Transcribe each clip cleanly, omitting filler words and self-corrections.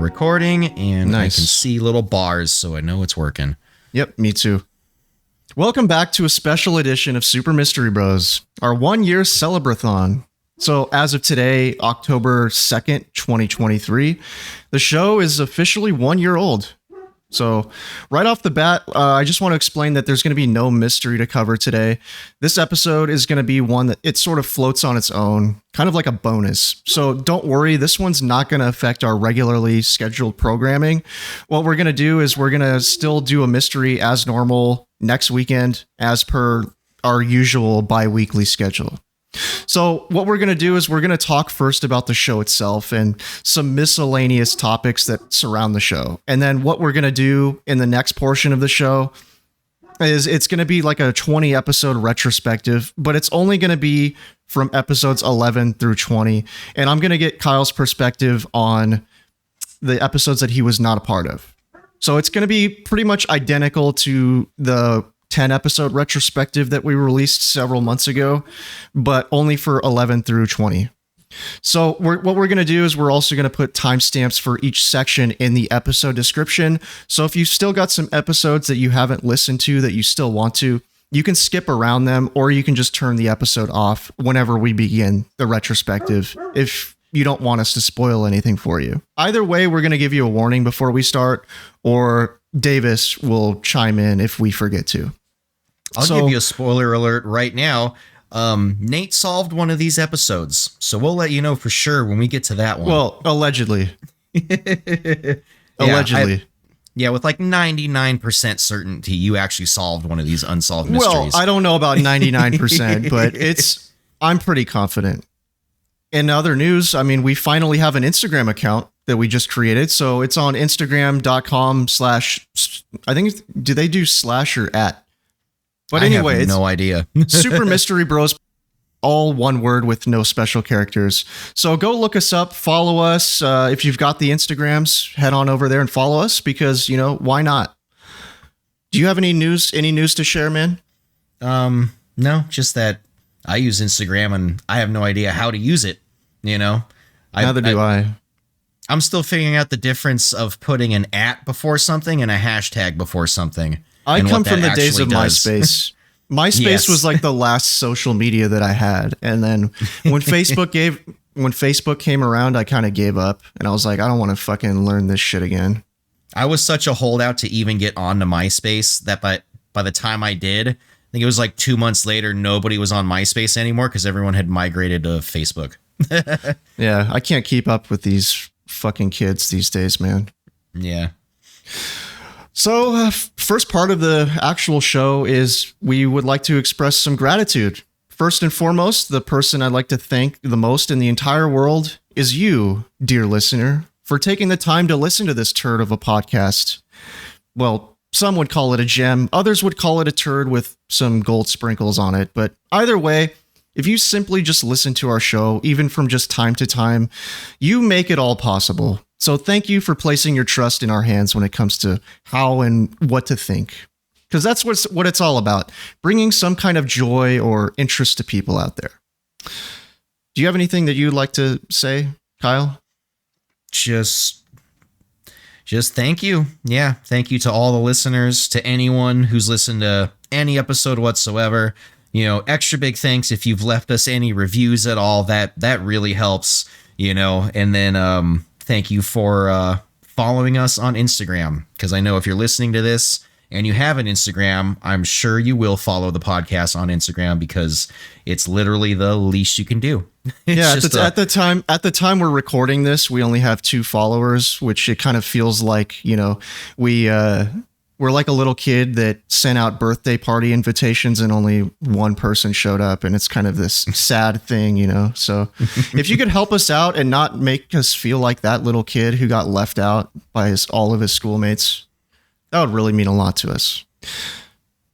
Recording, and nice. I can see little bars, so I know it's working. Yep, me too. Welcome back to a special edition of Super Mystery Bros, our 1-year Celebra-thon. So as of today, October 2nd, 2023, the show is officially 1 year old. So right off the bat, I just want to explain that there's going to be no mystery to cover today. This episode is going to be one that it sort of floats on its own, kind of like a bonus. So don't worry, this one's not going to affect our regularly scheduled programming. What we're going to do is we're going to still do a mystery as normal next weekend, as per our usual bi-weekly schedule. So what we're going to do is we're going to talk first about the show itself and some miscellaneous topics that surround the show. And then what we're going to do in the next portion of the show is it's going to be like a 20 episode retrospective, but it's only going to be from episodes 11 through 20. And I'm going to get Kyle's perspective on the episodes that he was not a part of. So it's going to be pretty much identical to the 10 episode retrospective that we released several months ago, but only for 11 through 20. So what we're going to do is we're also going to put timestamps for each section in the episode description. So if you've still got some episodes that you haven't listened to that you still want to, you can skip around them, or you can just turn the episode off whenever we begin the retrospective if you don't want us to spoil anything for you. Either way, we're going to give you a warning before we start, or Davis will chime in if we forget to. I'll give you a spoiler alert right now. Nate solved one of these episodes, so we'll let you know for sure when we get to that one. Well, allegedly. Allegedly. With like 99% certainty, you actually solved one of these unsolved mysteries. Well, I don't know about 99%, but I'm pretty confident. In other news, I mean, we finally have an Instagram account that we just created. So it's on Instagram.com/ I think, do they do / or @ But anyway, I have no idea. Super Mystery Bros, all one word with no special characters. So go look us up, follow us. If you've got the Instagrams, head on over there and follow us because, why not? Do you have any news to share, man? No, just that I use Instagram and I have no idea how to use it. Neither do I. I'm still figuring out the difference of putting an @ before something and a hashtag before something. I come from the days of MySpace. MySpace was like the last social media that I had. And then when Facebook came around, I kind of gave up and I was like, I don't want to fucking learn this shit again. I was such a holdout to even get onto MySpace that by the time I did, I think it was like 2 months later, nobody was on MySpace anymore because everyone had migrated to Facebook. Yeah, I can't keep up with these fucking kids these days, man. Yeah. So, first part of the actual show is we would like to express some gratitude. First and foremost, the person I'd like to thank the most in the entire world is you, dear listener, for taking the time to listen to this turd of a podcast. Well, some would call it a gem, others would call it a turd with some gold sprinkles on it, but either way, if you simply just listen to our show, even from just time to time, you make it all possible. So thank you for placing your trust in our hands when it comes to how and what to think. Because that's what it's all about, bringing some kind of joy or interest to people out there. Do you have anything that you'd like to say, Kyle? Just thank you. Yeah, thank you to all the listeners, to anyone who's listened to any episode whatsoever. Extra big thanks if you've left us any reviews at all. That really helps, and then thank you for following us on Instagram, because I know if you're listening to this and you have an Instagram, I'm sure you will follow the podcast on Instagram because it's literally the least you can do. Yeah, at the time we're recording this, we only have 2 followers, which it kind of feels like, we we're like a little kid that sent out birthday party invitations and only one person showed up, and it's kind of this sad thing, you know. So if you could help us out and not make us feel like that little kid who got left out by all of his schoolmates, that would really mean a lot to us.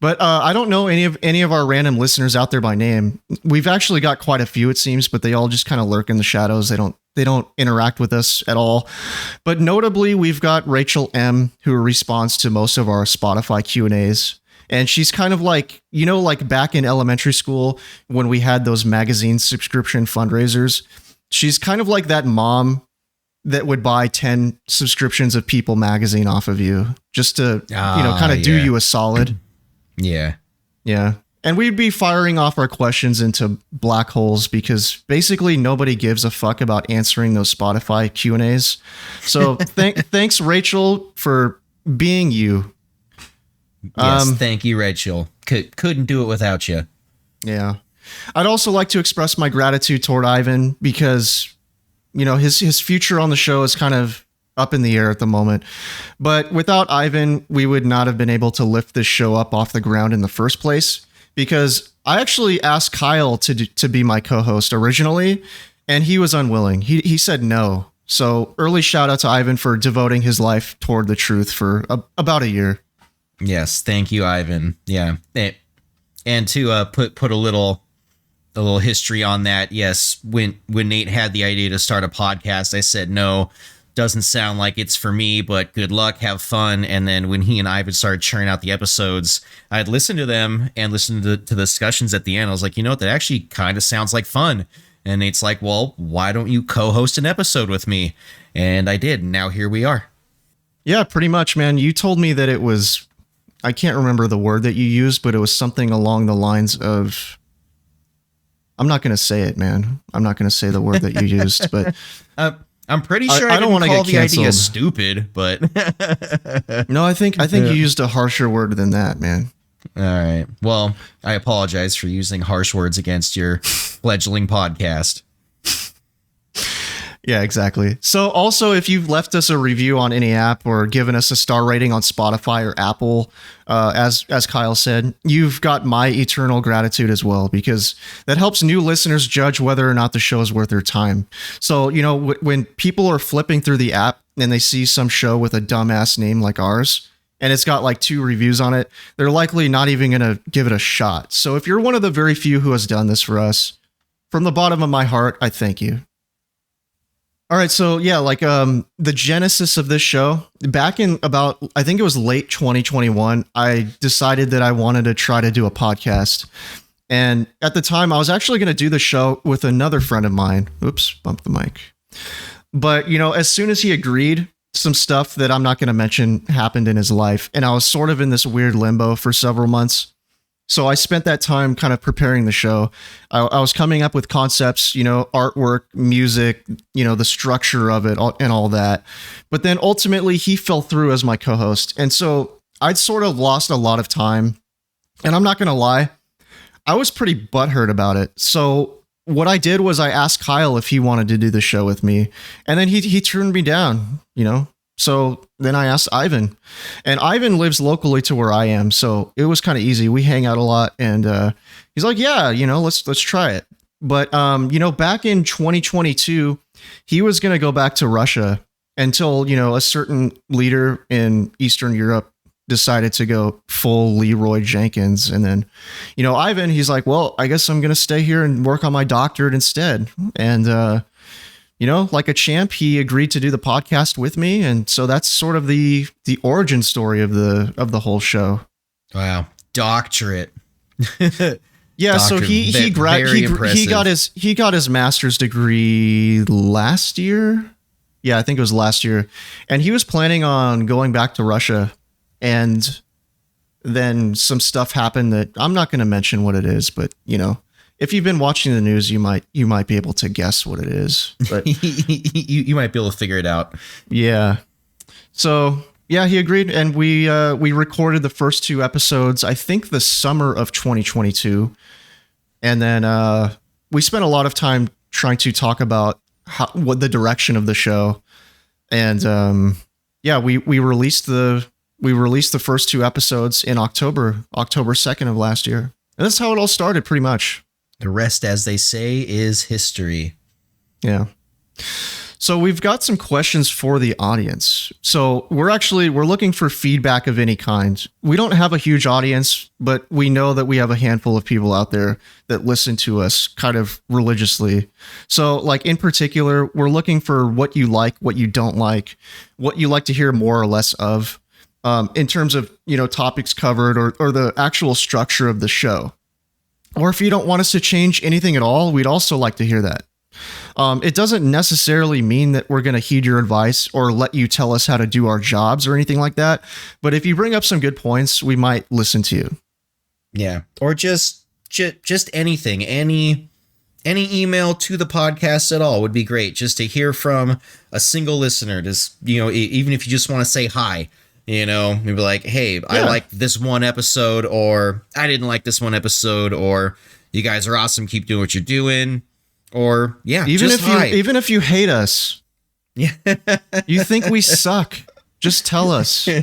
But I don't know any of our random listeners out there by name. We've actually got quite a few, it seems, but they all just kind of lurk in the shadows. They don't interact with us at all. But notably, we've got Rachel M, who responds to most of our Spotify Q&As. And she's kind of like, you know, like back in elementary school when we had those magazine subscription fundraisers. She's kind of like that mom that would buy 10 subscriptions of People magazine off of you just to, kind of do you a solid. Yeah. Yeah. And we'd be firing off our questions into black holes because basically nobody gives a fuck about answering those Spotify Q&As. So thanks, Rachel, for being you. Yes, thank you, Rachel. Couldn't do it without you. Yeah. I'd also like to express my gratitude toward Ivan because, you know, his future on the show is kind of up in the air at the moment. But without Ivan, we would not have been able to lift this show up off the ground in the first place. Because I actually asked Kyle to be my co-host originally, and he was unwilling. He said no. So early shout out to Ivan for devoting his life toward the truth for about a year. Yes, thank you, Ivan. Yeah, and to put a little history on that. Yes, when Nate had the idea to start a podcast, I said no. Doesn't sound like it's for me, but good luck, have fun. And then when he and Ivan started churning out the episodes, I'd listen to them and listen to the discussions at the end. I was like, you know what, that actually kind of sounds like fun. And Nate's like, well, why don't you co-host an episode with me? And I did. And now here we are. Yeah, pretty much, man. You told me that it was, I can't remember the word that you used, but it was something along the lines of, I'm not going to say it, man. I'm not going to say the word that you used, but I'm pretty sure I don't want to call the idea stupid, but no, I think you used a harsher word than that, man. All right. Well, I apologize for using harsh words against your fledgling podcast. Yeah, exactly. So also, if you've left us a review on any app or given us a star rating on Spotify or Apple, as Kyle said, you've got my eternal gratitude as well, because that helps new listeners judge whether or not the show is worth their time. So, you know, when people are flipping through the app and they see some show with a dumbass name like ours, and it's got like 2 reviews on it, they're likely not even going to give it a shot. So if you're one of the very few who has done this for us, from the bottom of my heart, I thank you. All right, so yeah, like the genesis of this show, back in about, I think it was late 2021, I decided that I wanted to try to do a podcast. And at the time, I was actually going to do the show with another friend of mine. Oops, bumped the mic. But, you know, as soon as he agreed, some stuff that I'm not going to mention happened in his life. And I was sort of in this weird limbo for several months. So I spent that time kind of preparing the show. I was coming up with concepts, you know, artwork, music, you know, the structure of it and all that. But then ultimately he fell through as my co-host. And so I'd sort of lost a lot of time. And I'm not going to lie, I was pretty butthurt about it. So what I did was I asked Kyle if he wanted to do the show with me. And then he turned me down, you know. So then I asked Ivan, and Ivan lives locally to where I am. So it was kind of easy. We hang out a lot, and he's like, yeah, you know, let's try it. But, you know, back in 2022, he was going to go back to Russia until, you know, a certain leader in Eastern Europe decided to go full Leroy Jenkins. And then, you know, Ivan, he's like, well, I guess I'm going to stay here and work on my doctorate instead. And, you know, like a champ, he agreed to do the podcast with me, and so that's sort of the origin story of the whole show. Wow, doctorate. Yeah, so he got his master's degree last year. Yeah, I think it was last year, and he was planning on going back to Russia, and then some stuff happened that I'm not going to mention what it is, but you know. If you've been watching the news, you might be able to guess what it is. But you might be able to figure it out. Yeah. So yeah, he agreed, and we recorded the first 2 episodes, I think the summer of 2022, and then we spent a lot of time trying to talk about what the direction of the show, and yeah, we released the We released the first 2 episodes in October 2nd of last year. And that's how it all started, pretty much. The rest, as they say, is history. Yeah. So we've got some questions for the audience. So we're looking for feedback of any kind. We don't have a huge audience, but we know that we have a handful of people out there that listen to us kind of religiously. So like in particular, we're looking for what you like, what you don't like, what you like to hear more or less of, in terms of, topics covered or the actual structure of the show. Or if you don't want us to change anything at all, we'd also like to hear that. It doesn't necessarily mean that we're going to heed your advice or let you tell us how to do our jobs or anything like that. But if you bring up some good points, we might listen to you. Yeah. Or just anything, any email to the podcast at all would be great. Just to hear from a single listener, just, even if you just want to say hi, maybe like, hey, yeah. I like this one episode, or I didn't like this one episode, or you guys are awesome. Keep doing what you're doing. Or even if you hate us, you think we suck, just tell us. We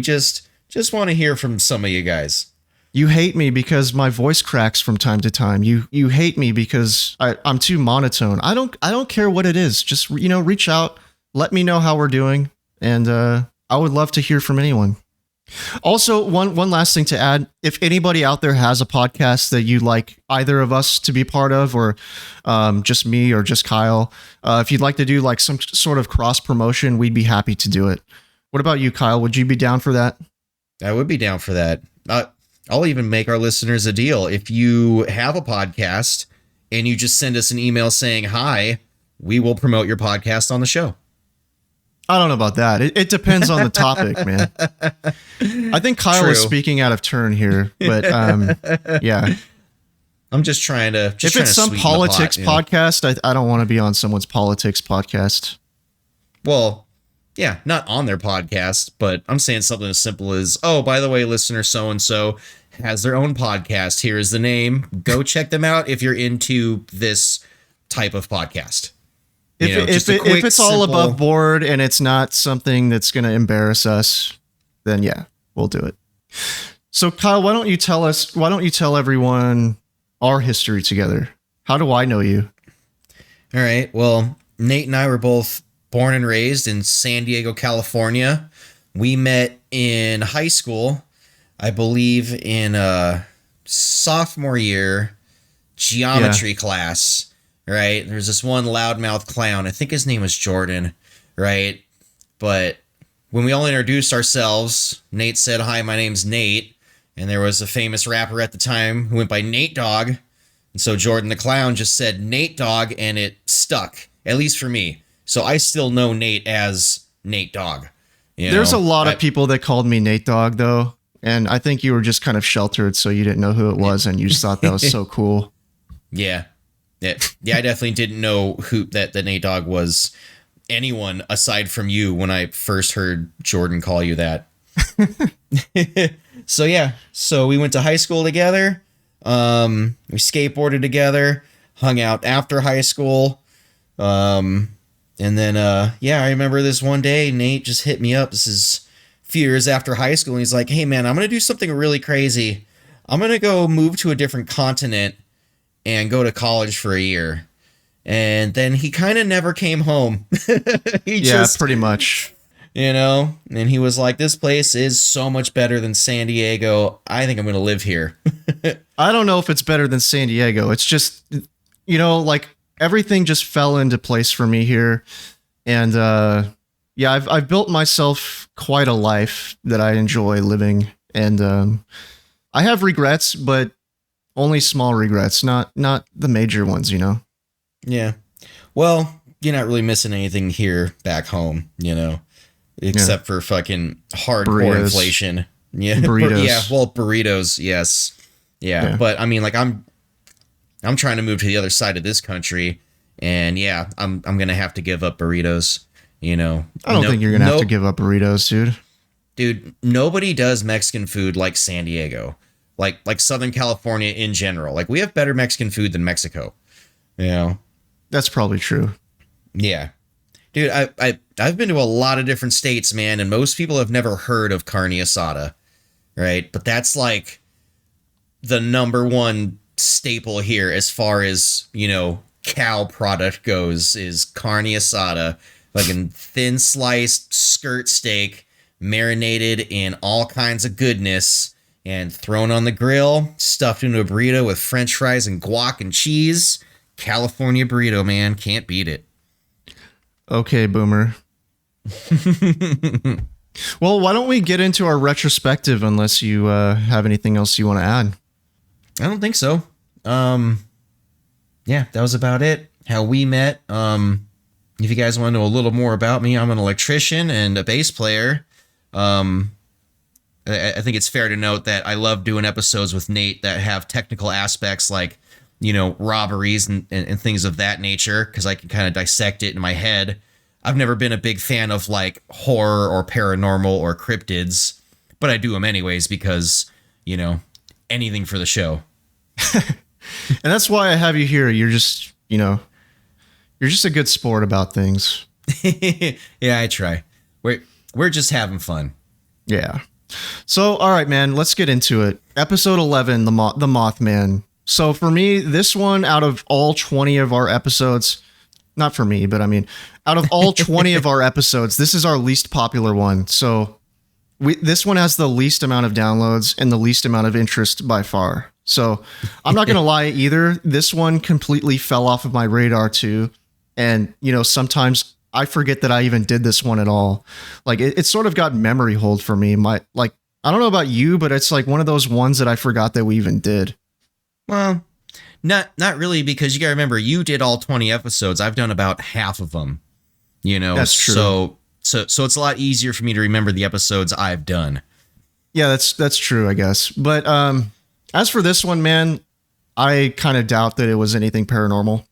just want to hear from some of you guys. You hate me because my voice cracks from time to time. You hate me because I'm too monotone. I don't care what it is. Just reach out, let me know how we're doing, and I would love to hear from anyone. Also, one last thing to add, if anybody out there has a podcast that you'd like either of us to be part of, or just me or just Kyle, if you'd like to do like some sort of cross promotion, we'd be happy to do it. What about you, Kyle? Would you be down for that? I would be down for that. I'll even make our listeners a deal. If you have a podcast and you just send us an email saying hi, we will promote your podcast on the show. I don't know about that. It depends on the topic, man. I think Kyle is speaking out of turn here, but yeah. I'm just trying to. If it's some politics podcast, I don't want to be on someone's politics podcast. Well, yeah, not on their podcast, but I'm saying something as simple as, oh, by the way, listener so-and-so has their own podcast. Here is the name. Go check them out if you're into this type of podcast. If it's all above board and it's not something that's going to embarrass us, then yeah, we'll do it. So Kyle, why don't you tell everyone our history together? How do I know you? All right. Well, Nate and I were both born and raised in San Diego, California. We met in high school, I believe in sophomore year geometry class. Right. There's this one loudmouth clown. I think his name was Jordan. Right. But when we all introduced ourselves, Nate said, hi, my name's Nate. And there was a famous rapper at the time who went by Nate Dogg. And so Jordan the clown just said Nate Dogg, and it stuck, at least for me. So I still know Nate as Nate Dogg. There's a lot of people that called me Nate Dogg, though. And I think you were just kind of sheltered, so you didn't know who it was. And you just thought that was so cool. Yeah. Yeah, I definitely didn't know who that Nate Dogg was anyone aside from you when I first heard Jordan call you that. So we went to high school together. We skateboarded together, hung out after high school. And then, I remember this one day, Nate just hit me up. This is a few years after high school. And he's like, hey man, I'm going to do something really crazy. I'm going to go move to a different continent and go to college for a year. And then he kind of never came home. Pretty much. And he was like, this place is so much better than San Diego. I think I'm going to live here. I don't know if it's better than San Diego. It's just, like everything just fell into place for me here. And I've built myself quite a life that I enjoy living. And I have regrets, but only small regrets, not the major ones, Yeah. Well, you're not really missing anything here back home, except for fucking hardcore inflation. Yeah. Burritos. Burritos. Yes. Yeah. But I mean, like I'm trying to move to the other side of this country, and I'm going to have to give up burritos, I don't think you're going to have to give up burritos, dude. Dude, nobody does Mexican food like San Diego. Like Southern California in general. Like, we have better Mexican food than Mexico. That's probably true. Yeah. Dude, I've been to a lot of different states, man, and most people have never heard of carne asada, right? But that's like the number one staple here as far as, cow product goes is carne asada, fucking thin sliced skirt steak, marinated in all kinds of goodness and thrown on the grill, stuffed into a burrito with french fries and guac and cheese. California burrito, man. Can't beat it. Okay, Boomer. Well, why don't we get into our retrospective unless you have anything else you want to add? I don't think so. Yeah, that was about it. How we met. If you guys want to know a little more about me, I'm an electrician and a bass player. I think it's fair to note that I love doing episodes with Nate that have technical aspects like, robberies and things of that nature, because I can kind of dissect it in my head. I've never been a big fan of like horror or paranormal or cryptids, but I do them anyways because, anything for the show. And that's why I have you here. You're just, you're just a good sport about things. Yeah, I try. We're just having fun. Yeah. So, all right, man, let's get into it. Episode 11, the Mothman. So for me, this one out of all 20 of our episodes, not for me, but I mean, out of all 20 of our episodes, this is our least popular one. So this one has the least amount of downloads and the least amount of interest by far. So I'm not going to lie either. This one completely fell off of my radar too. And, sometimes I forget that I even did this one at all. Like it's sort of got memory hold for me. I don't know about you, but it's like one of those ones that I forgot that we even did. Well, not really, because you got to remember, you did all 20 episodes. I've done about half of them, That's true. So it's a lot easier for me to remember the episodes I've done. Yeah, that's true, I guess. But as for this one, man, I kind of doubt that it was anything paranormal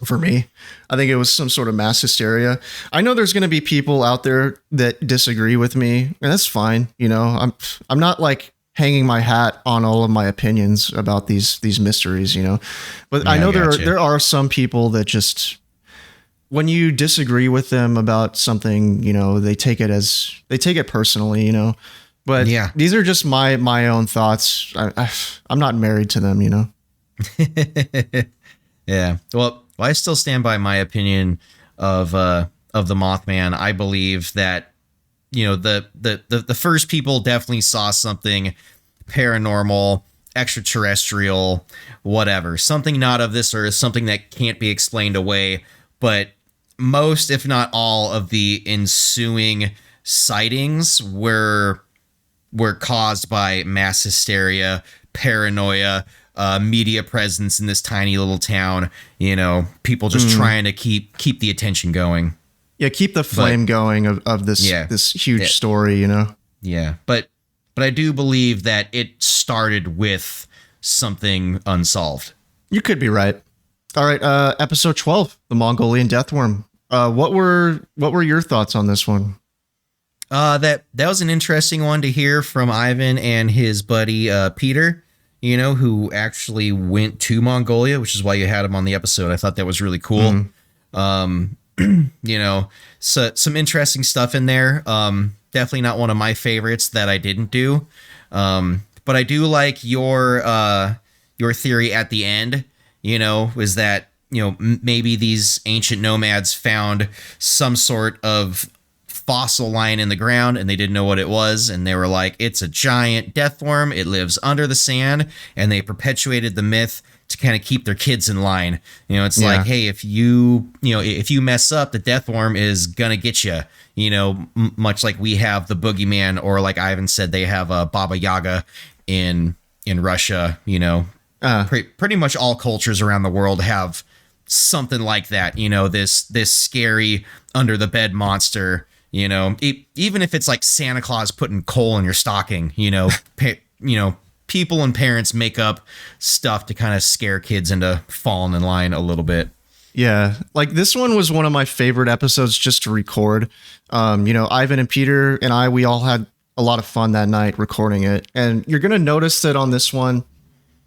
for me. I think it was some sort of mass hysteria. I know there's going to be people out there that disagree with me, and that's fine. I'm not like hanging my hat on all of my opinions about these mysteries, but yeah, I know there are some people that just, when you disagree with them about something, they take it personally, but yeah, these are just my own thoughts. I'm not married to them, Yeah. Well, I still stand by my opinion of the Mothman. I believe that, the first people definitely saw something paranormal, extraterrestrial, whatever, something not of this earth, something that can't be explained away. But most, if not all, of the ensuing sightings were caused by mass hysteria, paranoia, media presence in this tiny little town, people just trying to keep the attention going. Yeah, keep the flame going of this this huge story, Yeah, but I do believe that it started with something unsolved. You could be right. All right, episode 12, the Mongolian death worm. What were your thoughts on this one? That was an interesting one to hear from Ivan and his buddy Peter, who actually went to Mongolia, which is why you had him on the episode. I thought that was really cool. So some interesting stuff in there. Definitely not one of my favorites that I didn't do. But I do like your theory at the end, was that, maybe these ancient nomads found some sort of fossil lying in the ground and they didn't know what it was, and they were like, it's a giant death worm, it lives under the sand, and they perpetuated the myth to kind of keep their kids in line. It's like, hey, if you mess up, the death worm is gonna get you, much like we have the boogeyman, or like Ivan said, they have a Baba Yaga in Russia. Pretty much all cultures around the world have something like that, this scary under the bed monster. Even if it's like Santa Claus putting coal in your stocking, people and parents make up stuff to kind of scare kids into falling in line a little bit. Yeah, like this one was one of my favorite episodes just to record. Ivan and Peter and we all had a lot of fun that night recording it. And you're going to notice that on this one,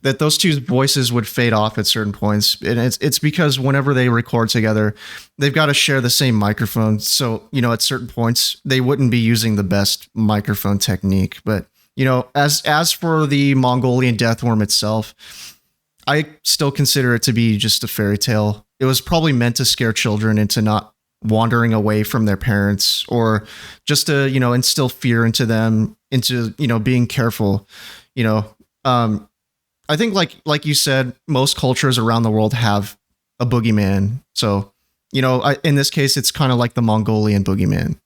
that those two voices would fade off at certain points. And it's because whenever they record together, they've got to share the same microphone. So, you know, at certain points, they wouldn't be using the best microphone technique. But, you know, as for the Mongolian death worm itself, I still consider it to be just a fairy tale. It was probably meant to scare children into not wandering away from their parents, or just to, you know, instill fear into them, into, you know, being careful. You know, I think like you said, most cultures around the world have a boogeyman. So, you know, in this case, it's kind of like the Mongolian boogeyman.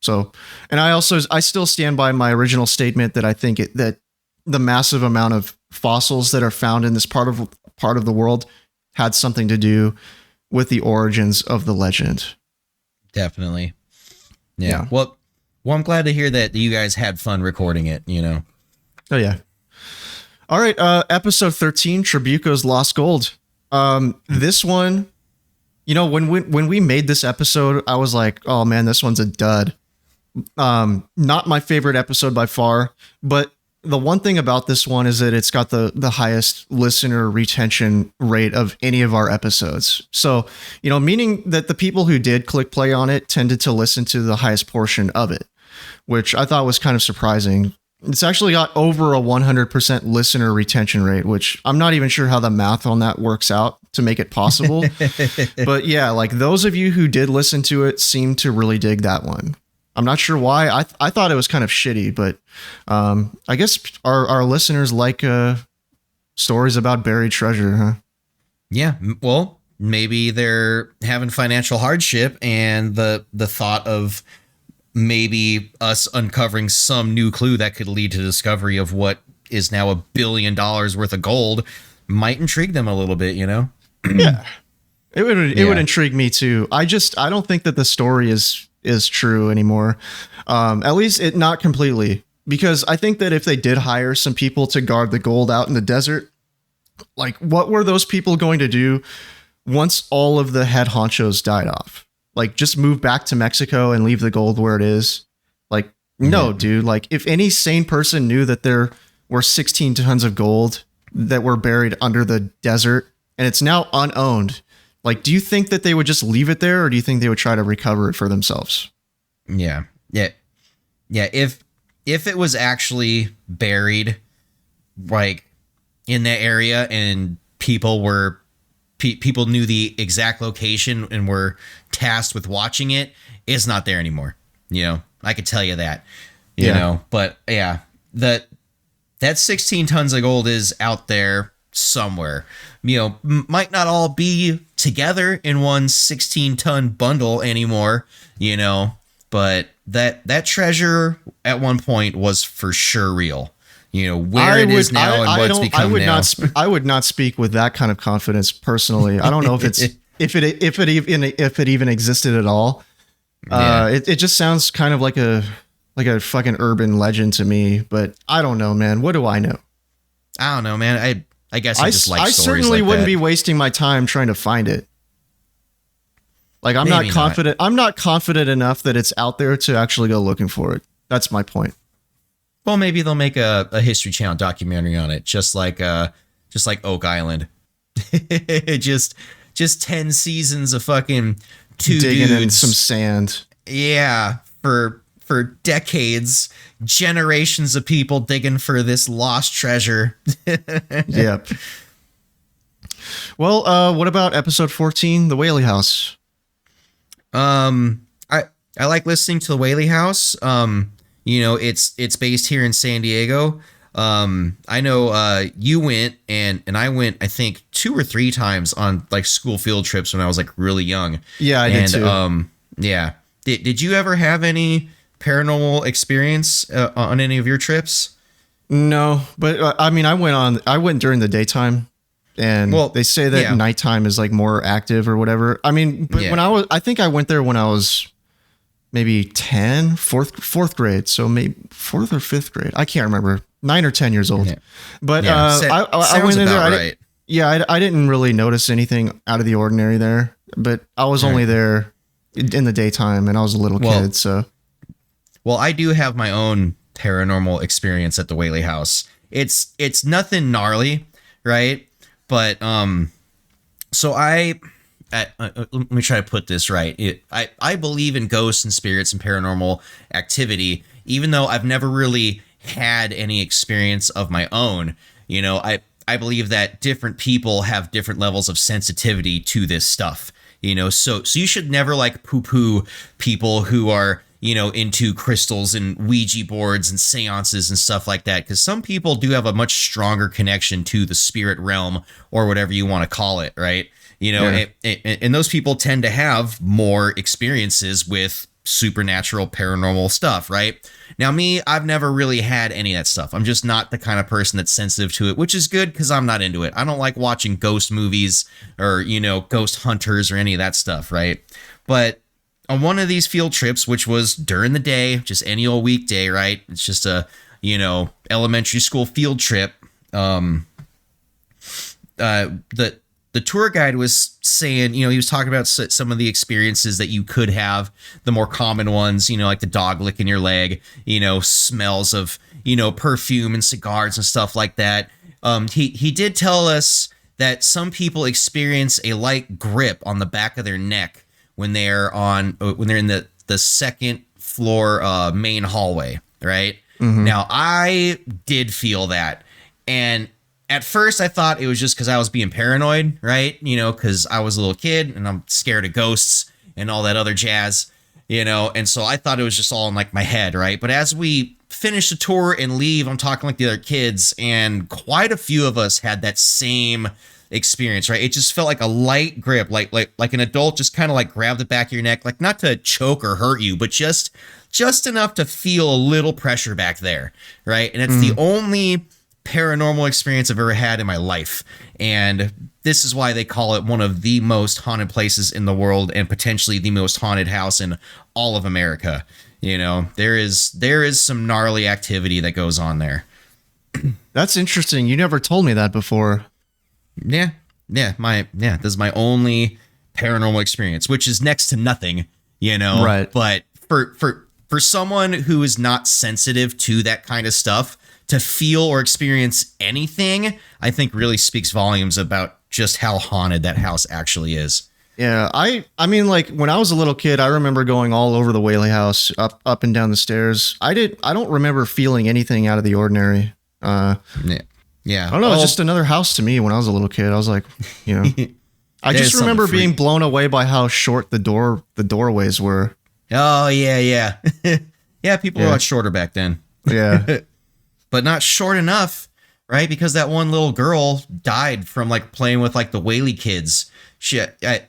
So, and I still stand by my original statement that I think that the massive amount of fossils that are found in this part of the world had something to do with the origins of the legend. Definitely. Yeah. Well, I'm glad to hear that you guys had fun recording it, you know. Oh, yeah. All right. Episode 13, Trabuco's Lost Gold. This one, you know, when we made this episode, I was like, oh, man, this one's a dud. Not my favorite episode by far, but the one thing about this one is that it's got the highest listener retention rate of any of our episodes. So, you know, meaning that the people who did click play on it tended to listen to the highest portion of it, which I thought was kind of surprising. It's actually got over a 100% listener retention rate, which I'm not even sure how the math on that works out to make it possible. But yeah, like those of you who did listen to it seem to really dig that one. I'm not sure why. I thought it was kind of shitty, but I guess our listeners like stories about buried treasure, huh? Yeah, well, maybe they're having financial hardship, and the thought of maybe us uncovering some new clue that could lead to the discovery of what is now $1 billion worth of gold might intrigue them a little bit, you know? Yeah, it would intrigue me too. I don't think that the story is true anymore. At least not completely, because I think that if they did hire some people to guard the gold out in the desert, like what were those people going to do once all of the head honchos died off? Like just move back to Mexico and leave the gold where it is? Like, no, dude, like if any sane person knew that there were 16 tons of gold that were buried under the desert and it's now unowned, like, do you think that they would just leave it there, or do you think they would try to recover it for themselves? Yeah. If it was actually buried, like in that area, and people knew the exact location and were tasked with watching it, it's not there anymore. You know, I could tell you that. You know, but yeah, that 16 tons of gold is out there somewhere. You know, might not all be together in one 16-ton bundle anymore, you know, but that treasure at one point was for sure real. You know, where it is now and what it's become now. I would not speak with that kind of confidence personally. I don't know if it's if it even existed at all. It just sounds kind of like a fucking urban legend to me, but I don't know, man. What do I know? I don't know, man. I guess I just like stories certainly like wouldn't that. be wasting my time trying to find it. Like I'm not confident. I'm not confident enough that it's out there to actually go looking for it. That's my point. Well, maybe they'll make a History Channel documentary on it, just like Oak Island. just 10 seasons of fucking two digging dudes in some sand. Yeah, for decades, generations of people digging for this lost treasure. Yep. Well, what about episode 14, the Whaley House? I like listening to the Whaley House. You know, it's based here in San Diego. I know you went and I went, I think 2 or 3 times on like school field trips when I was like really young. Yeah, I did too. Yeah. Did you ever have any paranormal experience on any of your trips? No, but I mean, I went during the daytime, and they say that nighttime is like more active or whatever. I mean, but I think I went there when I was maybe 10, fourth grade. So maybe 4th or 5th grade. I can't remember. 9 or 10 years old. Yeah. But I went in there. I didn't really notice anything out of the ordinary there, but I was only there in the daytime, and I was a little kid. So, well, I do have my own paranormal experience at the Whaley House. It's nothing gnarly, right? But so let me try to put this right. I believe in ghosts and spirits and paranormal activity, even though I've never really had any experience of my own. You know, I believe that different people have different levels of sensitivity to this stuff. You know, so you should never like poo-poo people who are, you know, into crystals and Ouija boards and seances and stuff like that, because some people do have a much stronger connection to the spirit realm or whatever you want to call it, right? You know, and those people tend to have more experiences with supernatural paranormal stuff, right? Now, me, I've never really had any of that stuff. I'm just not the kind of person that's sensitive to it, which is good because I'm not into it. I don't like watching ghost movies or, you know, ghost hunters or any of that stuff, right? But on one of these field trips, which was during the day, just any old weekday, right? It's just a, you know, elementary school field trip. The tour guide was saying, you know, he was talking about some of the experiences that you could have, the more common ones, you know, like the dog licking your leg, you know, smells of, you know, perfume and cigars and stuff like that. He did tell us that some people experience a light grip on the back of their neck when they're in the second floor main hallway, right? Mm-hmm. Now, I did feel that. And at first, I thought it was just because I was being paranoid, right? You know, because I was a little kid and I'm scared of ghosts and all that other jazz, you know? And so I thought it was just all in like my head, right? But as we finish the tour and leave, I'm talking like the other kids, and quite a few of us had that same experience, right? It just felt like a light grip, like an adult just kind of like grabbed the back of your neck, like not to choke or hurt you, but just enough to feel a little pressure back there, right? And it's the only paranormal experience I've ever had in my life. And this is why they call it one of the most haunted places in the world and potentially the most haunted house in all of America. You know, there is some gnarly activity that goes on there. That's interesting. You never told me that before. Yeah. This is my only paranormal experience, which is next to nothing, you know. Right. But for someone who is not sensitive to that kind of stuff, to feel or experience anything, I think really speaks volumes about just how haunted that house actually is. Yeah, I mean, like when I was a little kid, I remember going all over the Whaley House, up and down the stairs. I don't remember feeling anything out of the ordinary. Yeah. I don't know. It's just another house to me when I was a little kid. I was like, you know, I just remember being blown away by how short the doorways were. Oh yeah. Yeah. People were a lot shorter back then. Yeah. But not short enough, right? Because that one little girl died from like playing with like the Whaley kids. I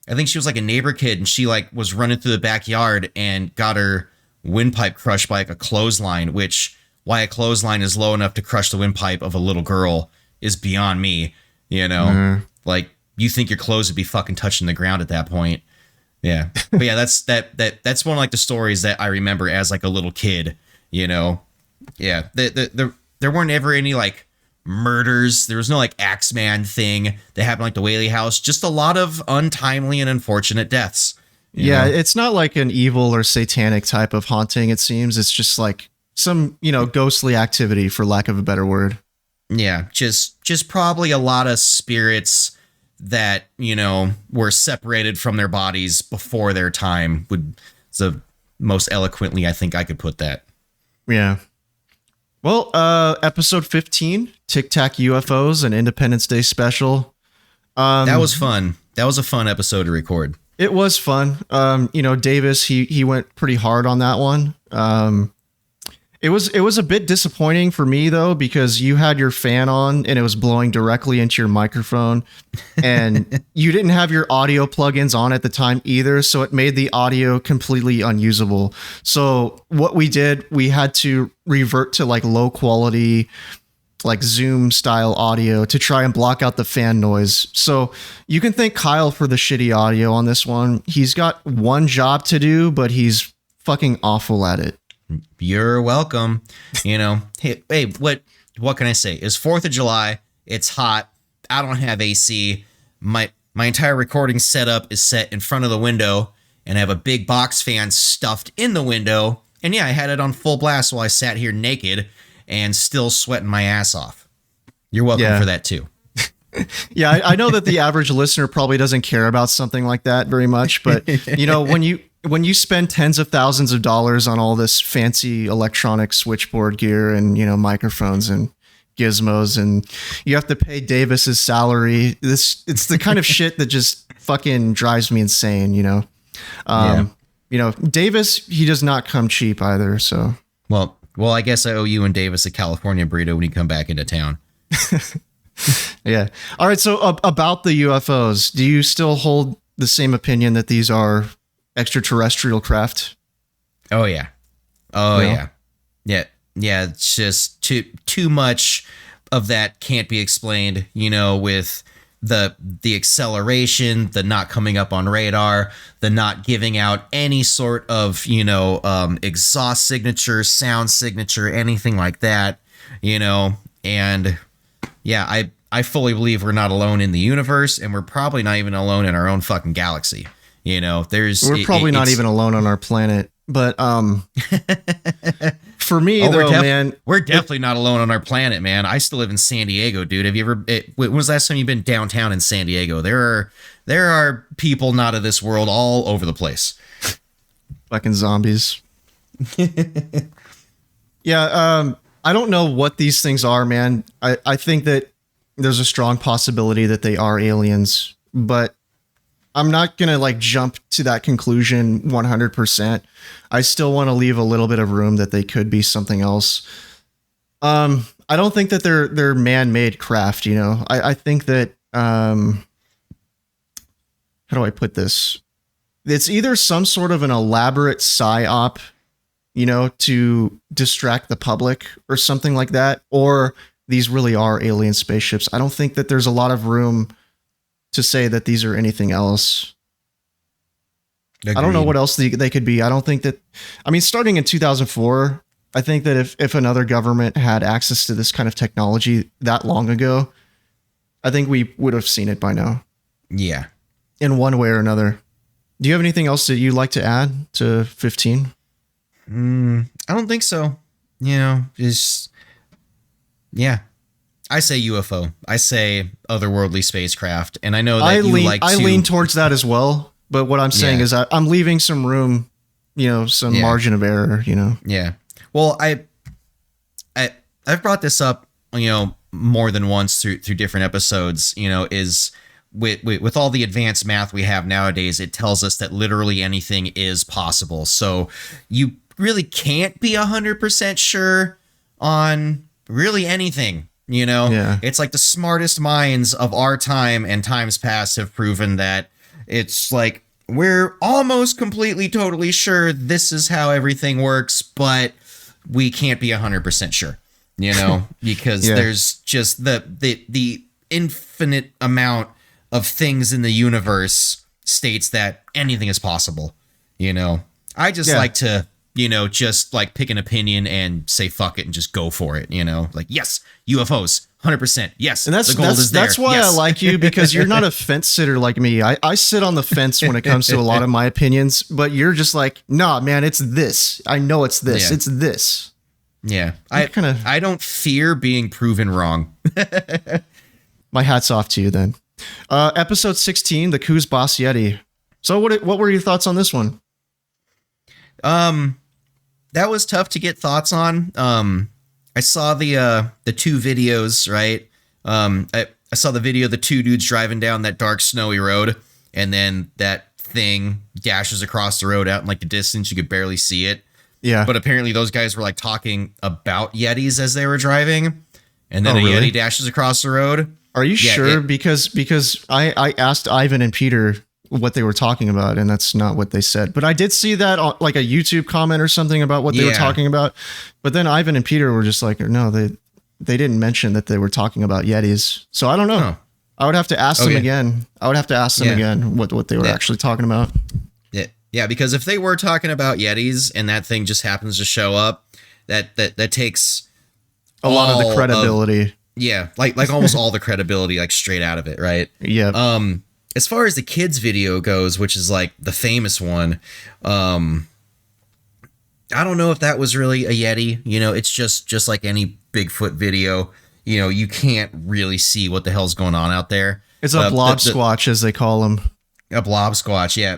think she was like a neighbor kid, and she like was running through the backyard and got her windpipe crushed by like a clothesline, which why a clothesline is low enough to crush the windpipe of a little girl is beyond me, you know? Mm-hmm. Like you think your clothes would be fucking touching the ground at that point. Yeah. But yeah, that's one of like the stories that I remember as like a little kid, you know? Yeah, there weren't ever any like murders. There was no like Axeman thing that happened like the Whaley House. Just a lot of untimely and unfortunate deaths. Yeah, it's not like an evil or satanic type of haunting. It seems it's just like some, you know, ghostly activity, for lack of a better word. Yeah, just probably a lot of spirits that, you know, were separated from their bodies before their time. So most eloquently, I think I could put that. Yeah. Well, episode 15, Tic Tac UFOs, an Independence Day special. That was fun. That was a fun episode to record. It was fun. You know, Davis, he went pretty hard on that one. It was a bit disappointing for me though, because you had your fan on and it was blowing directly into your microphone, and you didn't have your audio plugins on at the time either, so it made the audio completely unusable. So what we did, we had to revert to like low quality, like Zoom style audio to try and block out the fan noise. So you can thank Kyle for the shitty audio on this one. He's got one job to do, but he's fucking awful at it. You're welcome. You know, hey, what can I say? It's 4th of July. It's hot. I don't have AC. My entire recording setup is set in front of the window, and I have a big box fan stuffed in the window. And yeah, I had it on full blast while I sat here naked and still sweating my ass off. You're welcome for that too. Yeah, I know that the average listener probably doesn't care about something like that very much, but you know, when you spend tens of thousands of dollars on all this fancy electronic switchboard gear and, you know, microphones and gizmos, and you have to pay Davis's salary, it's the kind of shit that just fucking drives me insane, you know. You know, Davis, he does not come cheap either, so. Well, I guess I owe you and Davis a California burrito when you come back into town. Yeah. All right. So about the UFOs, do you still hold the same opinion that these are extraterrestrial craft? Oh yeah. Oh yeah. Yeah. Yeah. It's just too much of that can't be explained, you know, with the acceleration, the not coming up on radar, the not giving out any sort of, you know, exhaust signature, sound signature, anything like that, you know. And yeah, I fully believe we're not alone in the universe, and we're probably not even alone in our own fucking galaxy. You know, we're probably not even alone on our planet. But for me, man, we're definitely not alone on our planet, man. I still live in San Diego, dude. Have you ever? When was the last time you've been downtown in San Diego? There are people not of this world all over the place. Fucking zombies. Yeah. I don't know what these things are, man. I think that there's a strong possibility that they are aliens, but I'm not going to like jump to that conclusion 100%. I still want to leave a little bit of room that they could be something else. I don't think that they're man-made craft, you know. I think that how do I put this? It's either some sort of an elaborate psyop, you know, to distract the public or something like that, or these really are alien spaceships. I don't think that there's a lot of room to say that these are anything else. Agreed. I don't know what else they could be. I don't think that, I mean, starting in 2004, I think that if another government had access to this kind of technology that long ago, I think we would have seen it by now. Yeah. In one way or another. Do you have anything else that you'd like to add to 15? I don't think so. You know, just, yeah. I say UFO. I say otherworldly spacecraft. And I know that I lean towards that as well. But what I'm saying is I'm leaving some room, you know, some margin of error, you know? Yeah. Well, I've brought this up, you know, more than once through different episodes, you know, is with all the advanced math we have nowadays, it tells us that literally anything is possible. So you really can't be 100% sure on really anything. You know, It's like the smartest minds of our time and times past have proven that it's like we're almost completely, totally sure this is how everything works, but we can't be 100% sure, you know, because there's just the infinite amount of things in the universe states that anything is possible. You know, I just like to, you know, just like pick an opinion and say fuck it and just go for it, you know, like, yes, UFOs, 100%. Yes. And that's why I like you, because you're not a fence sitter like me. I sit on the fence when it comes to a lot of my opinions, but you're just like, nah, man, it's this. I know it's this. Yeah. It's this. Yeah. I don't fear being proven wrong. My hat's off to you then. Episode 16, the Kuzbass Yeti. So what were your thoughts on this one? That was tough to get thoughts on. I saw the two videos, right? I saw the video of the two dudes driving down that dark snowy road, and then that thing dashes across the road out in like the distance. You could barely see it. Yeah. But apparently those guys were like talking about Yetis as they were driving, and then Yeti dashes across the road. Are you sure? Because I asked Ivan and Peter what they were talking about, and that's not what they said. But I did see that on like a YouTube comment or something about what they were talking about. But then Ivan and Peter were just like, no, they didn't mention that they were talking about Yetis. So I don't know. Oh. I would have to ask them again. I would have to ask them again what they were actually talking about. Yeah, because if they were talking about Yetis and that thing just happens to show up, that takes a lot of the credibility. Like almost all the credibility, like straight out of it, right? Yeah. As far as the kids video goes, which is like the famous one, I don't know if that was really a Yeti. You know, it's just like any Bigfoot video. you can't really see what the hell's going on out there. It's a blob squatch, as they call them. A blob squatch, yeah.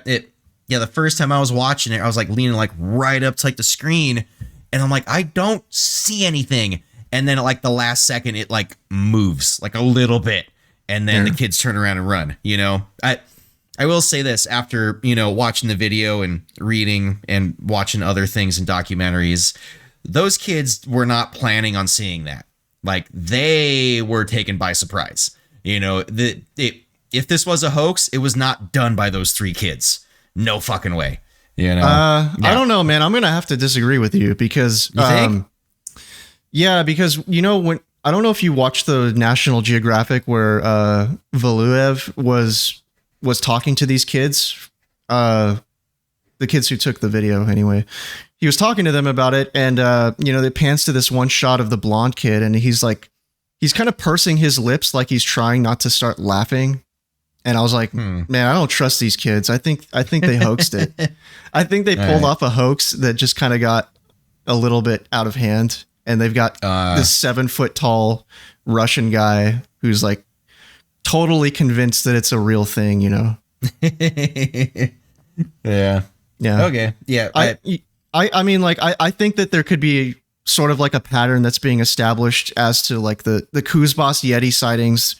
The first time I was watching it, I was like leaning like right up to like the screen, and I'm like, I don't see anything. And then at like the last second, it like moves like a little bit, and then the kids turn around and run. I will say this, after watching the video and reading and watching other things in documentaries, those kids were not planning on seeing that. Like, they were taken by surprise. If this was a hoax, it was not done by those 3 kids. No fucking way. I don't know, man. I'm gonna have to disagree with you because, you think? Yeah, because when I don't know if you watched the National Geographic where Valuev was talking to these kids, the kids who took the video anyway. He was talking to them about it, and it pans to this one shot of the blonde kid, and he's kind of pursing his lips like he's trying not to start laughing. And I was like, man, I don't trust these kids. I think they hoaxed it. I think they pulled off a hoax that just kind of got a little bit out of hand. And they've got this 7-foot tall Russian guy who's like totally convinced that it's a real thing, Yeah. Yeah. Okay. Yeah. I mean, like, I think that there could be sort of like a pattern that's being established as to like the Kuzbass Yeti sightings.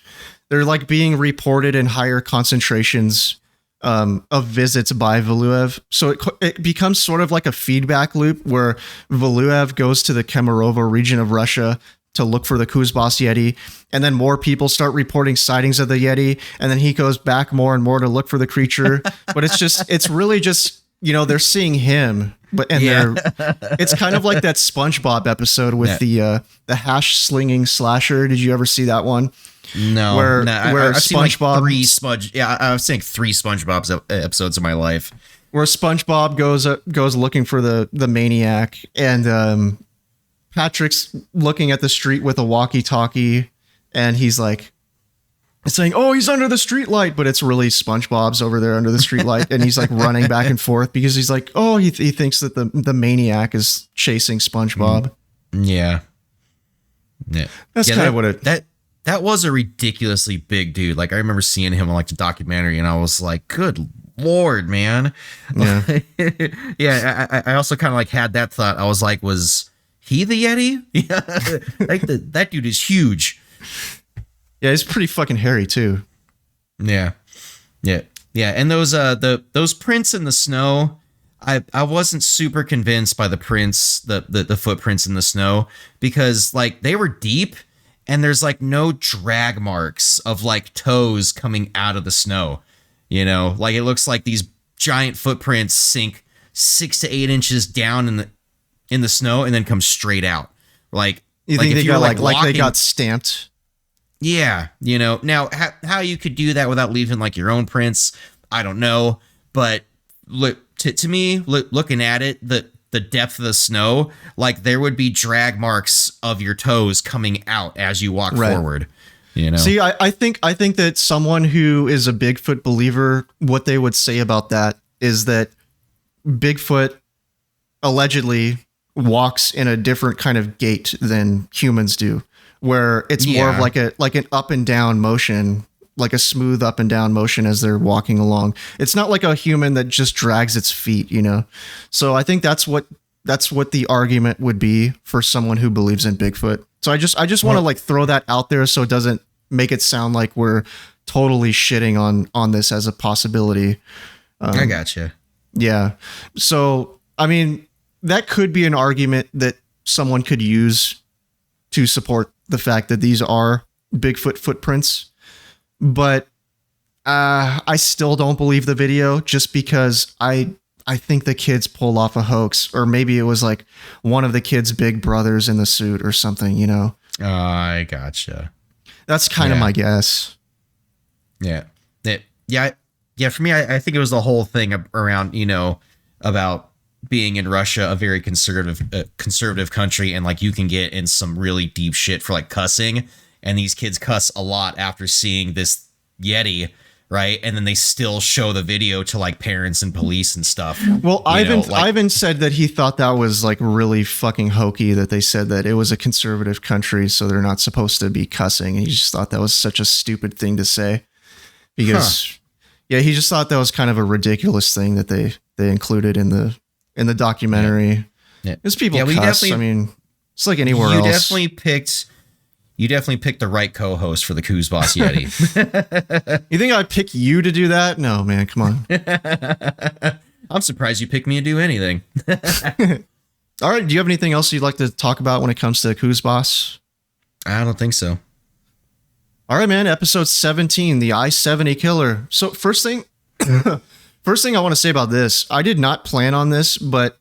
They're like being reported in higher concentrations of visits by Valuev. So it becomes sort of like a feedback loop where Valuev goes to the Kemerovo region of Russia to look for the Kuzbass Yeti, and then more people start reporting sightings of the Yeti, and then he goes back more and more to look for the creature. But it's really just, they're seeing him, it's kind of like that SpongeBob episode with the hash slinging slasher. Did you ever see that one? No, where I've seen like SpongeBob 3 I've seen like 3 SpongeBob episodes of my life. Where SpongeBob goes looking for the maniac, and Patrick's looking at the street with a walkie-talkie, and he's like saying, "Oh, he's under the streetlight," but it's really SpongeBob's over there under the streetlight, and he's like running back and forth because he's like, "Oh, he thinks that the maniac is chasing SpongeBob." Yeah. That's kind of what it. That was a ridiculously big dude. Like, I remember seeing him on like the documentary, and I was like, "Good Lord, man!" Yeah, yeah. I also kind of like had that thought. I was like, "Was he the Yeti?" Yeah, like that dude is huge. Yeah, he's pretty fucking hairy too. Yeah. And those prints in the snow, I wasn't super convinced by the prints, the footprints in the snow, because like they were deep. And there's like no drag marks of like toes coming out of the snow, like it looks like these giant footprints sink 6 to 8 inches down in the snow and then come straight out. Like, you think they got like they got stamped? Yeah. Now how you could do that without leaving like your own prints, I don't know. But look, to me, looking at it, the depth of the snow, like there would be drag marks of your toes coming out as you walk forward. See, I think that someone who is a Bigfoot believer, what they would say about that is that Bigfoot allegedly walks in a different kind of gait than humans do, where it's more of like an up and down motion, like a smooth up and down motion as they're walking along. It's not like a human that just drags its feet, So I think that's what the argument would be for someone who believes in Bigfoot. So I just want to like throw that out there so it doesn't make it sound like we're totally shitting on this as a possibility. I gotcha. Yeah. So, I mean, that could be an argument that someone could use to support the fact that these are Bigfoot footprints. But I still don't believe the video just because I think the kids pull off a hoax, or maybe it was like one of the kids' big brothers in the suit or something, I gotcha. That's kind of my guess. Yeah. For me, I think it was the whole thing around, about being in Russia, a very conservative country, and like you can get in some really deep shit for like cussing, and these kids cuss a lot after seeing this Yeti right? And then they still show the video to like parents and police and stuff. Well, Ivan said that he thought that was like really fucking hokey, that they said that it was a conservative country, so they're not supposed to be cussing. And he just thought that was such a stupid thing to say because, yeah, he just thought that was kind of a ridiculous thing that they included in the documentary. Yeah. Because people cuss. I mean, it's like anywhere else. You definitely picked the right co-host for the Kuzbass Yeti. You think I'd pick you to do that? No, man, come on. I'm surprised you picked me to do anything. All right, do you have anything else you'd like to talk about when it comes to Kuzbass? I don't think so. All right, man, episode 17, the I-70 killer. So first thing I want to say about this, I did not plan on this, but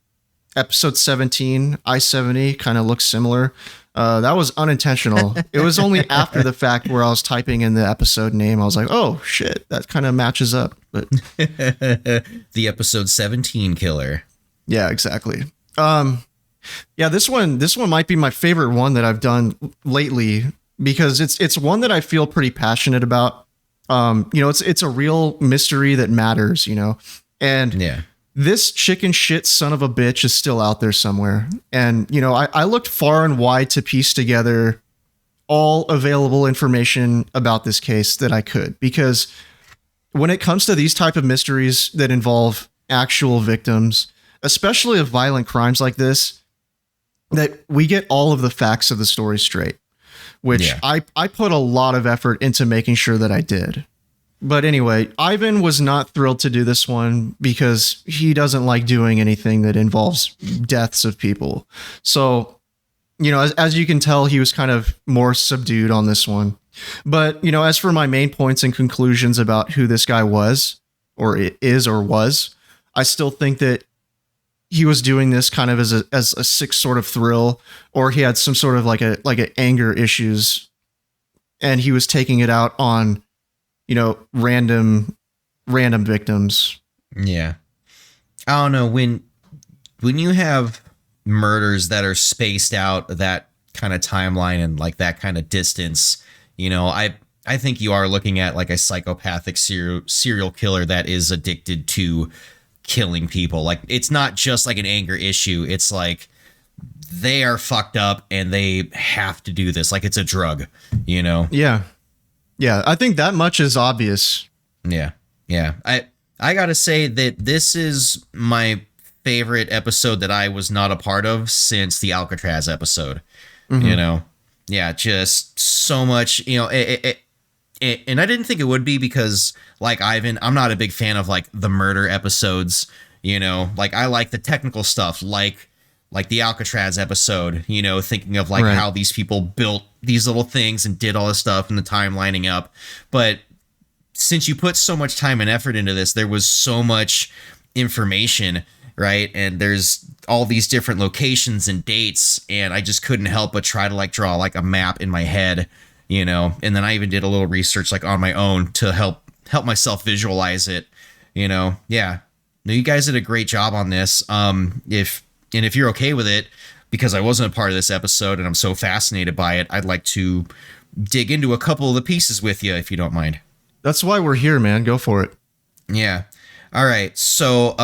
episode 17, I-70, kind of looks similar. That was unintentional. It was only after the fact where I was typing in the episode name. I was like, oh shit, that kind of matches up. But the episode 17 killer. Yeah, exactly. Yeah, this one might be my favorite one that I've done lately because it's one that I feel pretty passionate about. It's a real mystery that matters, and yeah. This chicken shit son of a bitch is still out there somewhere. And, I looked far and wide to piece together all available information about this case that I could, because when it comes to these type of mysteries that involve actual victims, especially of violent crimes like this, that we get all of the facts of the story straight, which I put a lot of effort into making sure that I did. But anyway, Ivan was not thrilled to do this one because he doesn't like doing anything that involves deaths of people. So, as you can tell, he was kind of more subdued on this one. But, as for my main points and conclusions about who this guy was, or is or was, I still think that he was doing this kind of as a sick sort of thrill, or he had some sort of like a anger issues, and he was taking it out on random victims. Yeah. I don't know, when you have murders that are spaced out that kind of timeline and like that kind of distance, I think you are looking at like a psychopathic serial killer that is addicted to killing people. Like, it's not just like an anger issue. It's like they are fucked up and they have to do this. Like, it's a drug, Yeah. Yeah, I think that much is obvious. Yeah. I gotta say that this is my favorite episode that I was not a part of since the Alcatraz episode. Mm-hmm. Yeah, just so much, and I didn't think it would be because, like Ivan, I'm not a big fan of like the murder episodes, like I like the technical stuff, like the Alcatraz episode, thinking of like how these people built these little things and did all this stuff and the time lining up. But since you put so much time and effort into this, there was so much information, right? And there's all these different locations and dates, and I just couldn't help but try to like draw like a map in my head, and then I even did a little research like on my own to help myself visualize it, Yeah. No, you guys did a great job on this. If you're okay with it, because I wasn't a part of this episode and I'm so fascinated by it, I'd like to dig into a couple of the pieces with you, if you don't mind. That's why we're here, man. Go for it. Yeah. All right. So,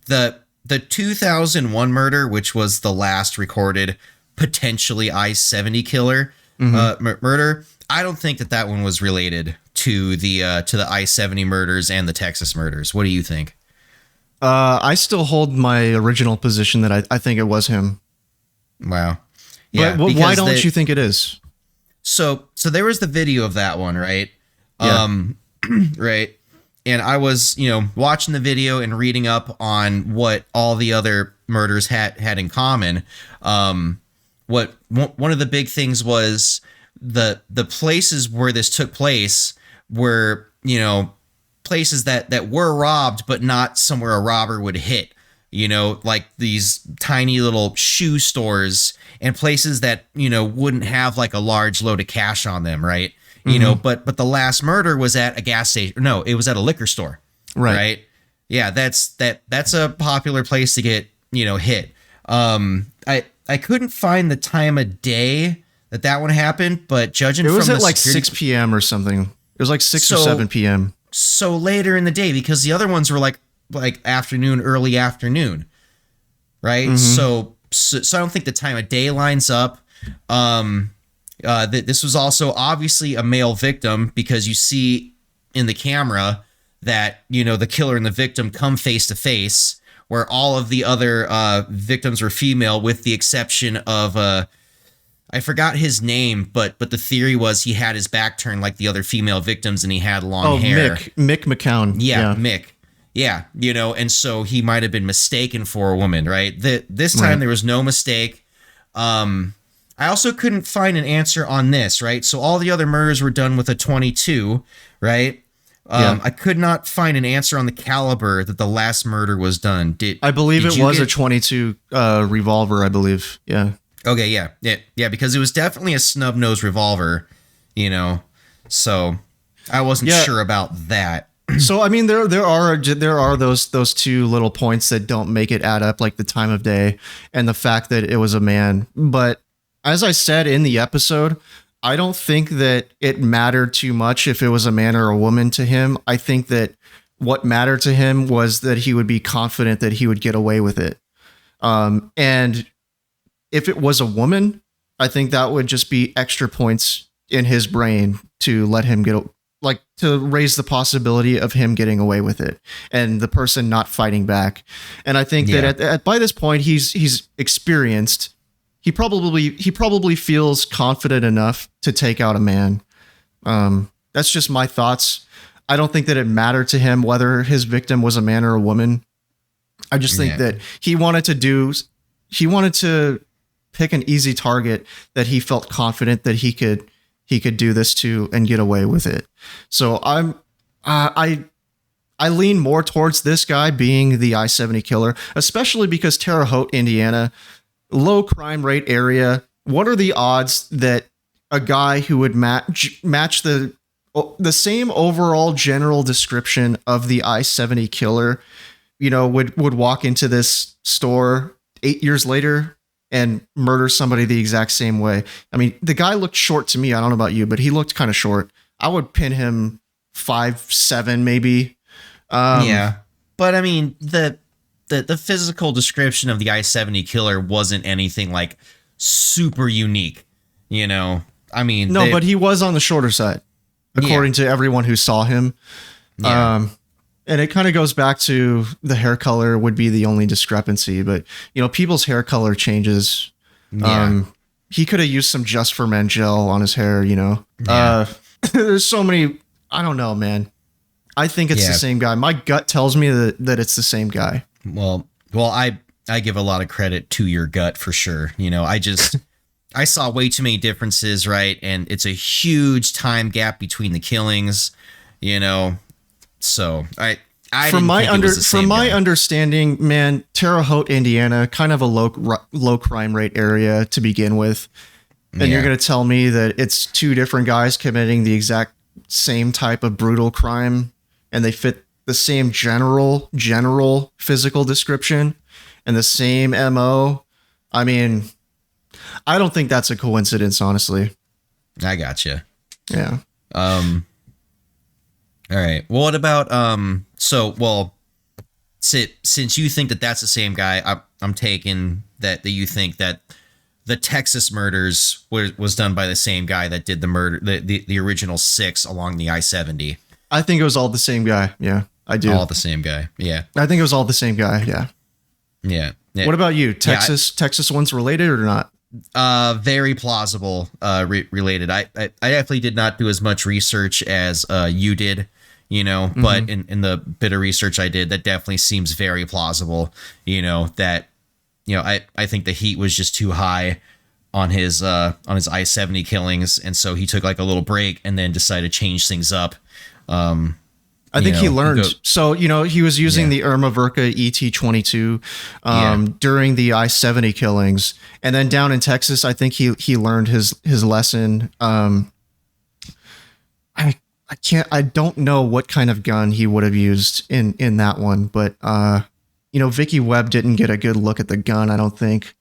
the 2001 murder, which was the last recorded potentially I-70 killer murder, I don't think that one was related to the I-70 murders and the Texas murders. What do you think? I still hold my original position that I think it was him. Wow. Yeah. But why don't you think it is? So there was the video of that one, right? Yeah. Right. And I was, watching the video and reading up on what all the other murders had in common. What one of the big things was the places where this took place were, places that were robbed, but not somewhere a robber would hit, like these tiny little shoe stores and places that, wouldn't have like a large load of cash on them. Right. But the last murder was at a gas station. No, it was at a liquor store. Right. Yeah. That's a popular place to get, hit. I couldn't find the time of day that one happened, but judging from it was the at like security, 6 p.m. or something. It was like 6 or 7 p.m. So later in the day, because the other ones were like afternoon, early afternoon, right? Mm-hmm. So I don't think the time of day lines up. This was also obviously a male victim, because you see in the camera that, you know, the killer and the victim come face to face, where all of the other victims were female, with the exception of I forgot his name, but the theory was he had his back turned like the other female victims, and he had long hair. Mick McCown. Yeah, Mick. Yeah, you know, and so he might have been mistaken for a woman, right? This time there was no mistake. I also couldn't find an answer on this, right? So all the other murders were done with a .22, right? I could not find an answer on the caliber that the last murder was done. I believe it was a .22 revolver, I believe. Yeah. Okay, yeah, because it was definitely a snub-nosed revolver, you know. So I wasn't sure about that. So I mean, there are those two little points that don't make it add up, like the time of day and the fact that it was a man. But as I said in the episode, I don't think that it mattered too much if it was a man or a woman to him. I think that what mattered to him was that he would be confident that he would get away with it. And if it was a woman, I think that would just be extra points in his brain to let him to raise the possibility of him getting away with it and the person not fighting back. And I think that by this point, he's experienced. He probably feels confident enough to take out a man. That's just my thoughts. I don't think that it mattered to him whether his victim was a man or a woman. I just think that he wanted to pick an easy target that he felt confident that he could do this to and get away with it. So I lean more towards this guy being the I-70 killer, especially because Terre Haute, Indiana, low crime rate area. What are the odds that a guy who would match the same overall general description of the I-70 killer, you know, would walk into this store 8 years later and murder somebody the exact same way? I mean, the guy looked short to me. I don't know about you, but he looked kind of short. I would pin him 5'7", maybe. But I mean, the physical description of the I-70 killer wasn't anything like super unique, you know. I mean, but he was on the shorter side, according to everyone who saw him. And it kind of goes back to the hair color would be the only discrepancy, but you know, people's hair color changes. He could have used some Just for Men gel on his hair, you know. There's so many. I don't know, man. I think it's the same guy. My gut tells me that it's the same guy. Well, I give a lot of credit to your gut for sure. You know, I saw way too many differences, right? And it's a huge time gap between the killings, you know. So from my understanding, man, Terre Haute, Indiana, kind of a low crime rate area to begin with. And you're going to tell me that it's two different guys committing the exact same type of brutal crime, and they fit the same general physical description and the same MO. I mean, I don't think that's a coincidence, honestly. I gotcha. Yeah. All right. Well, what about since you think that that's the same guy, I'm taking that you think that the Texas murders was done by the same guy that did the murder, the original 6 along the I-70. I think it was all the same guy. Yeah, I do. All the same guy. Yeah. I think it was all the same guy. Yeah. Yeah. What about you? Texas ones related or not? Very plausible. Related. I definitely did not do as much research as you did. You know, but in the bit of research I did, that definitely seems very plausible. You know, that, you know, I think the heat was just too high on his I-70 killings, and so he took like a little break and then decided to change things up. I think he learned. So, you know, he was using the Irma Verka ET-22 during the I-70 killings, and then down in Texas, I think he learned his lesson. I don't know what kind of gun he would have used in that one, but you know, Vicky Webb didn't get a good look at the gun, I don't think.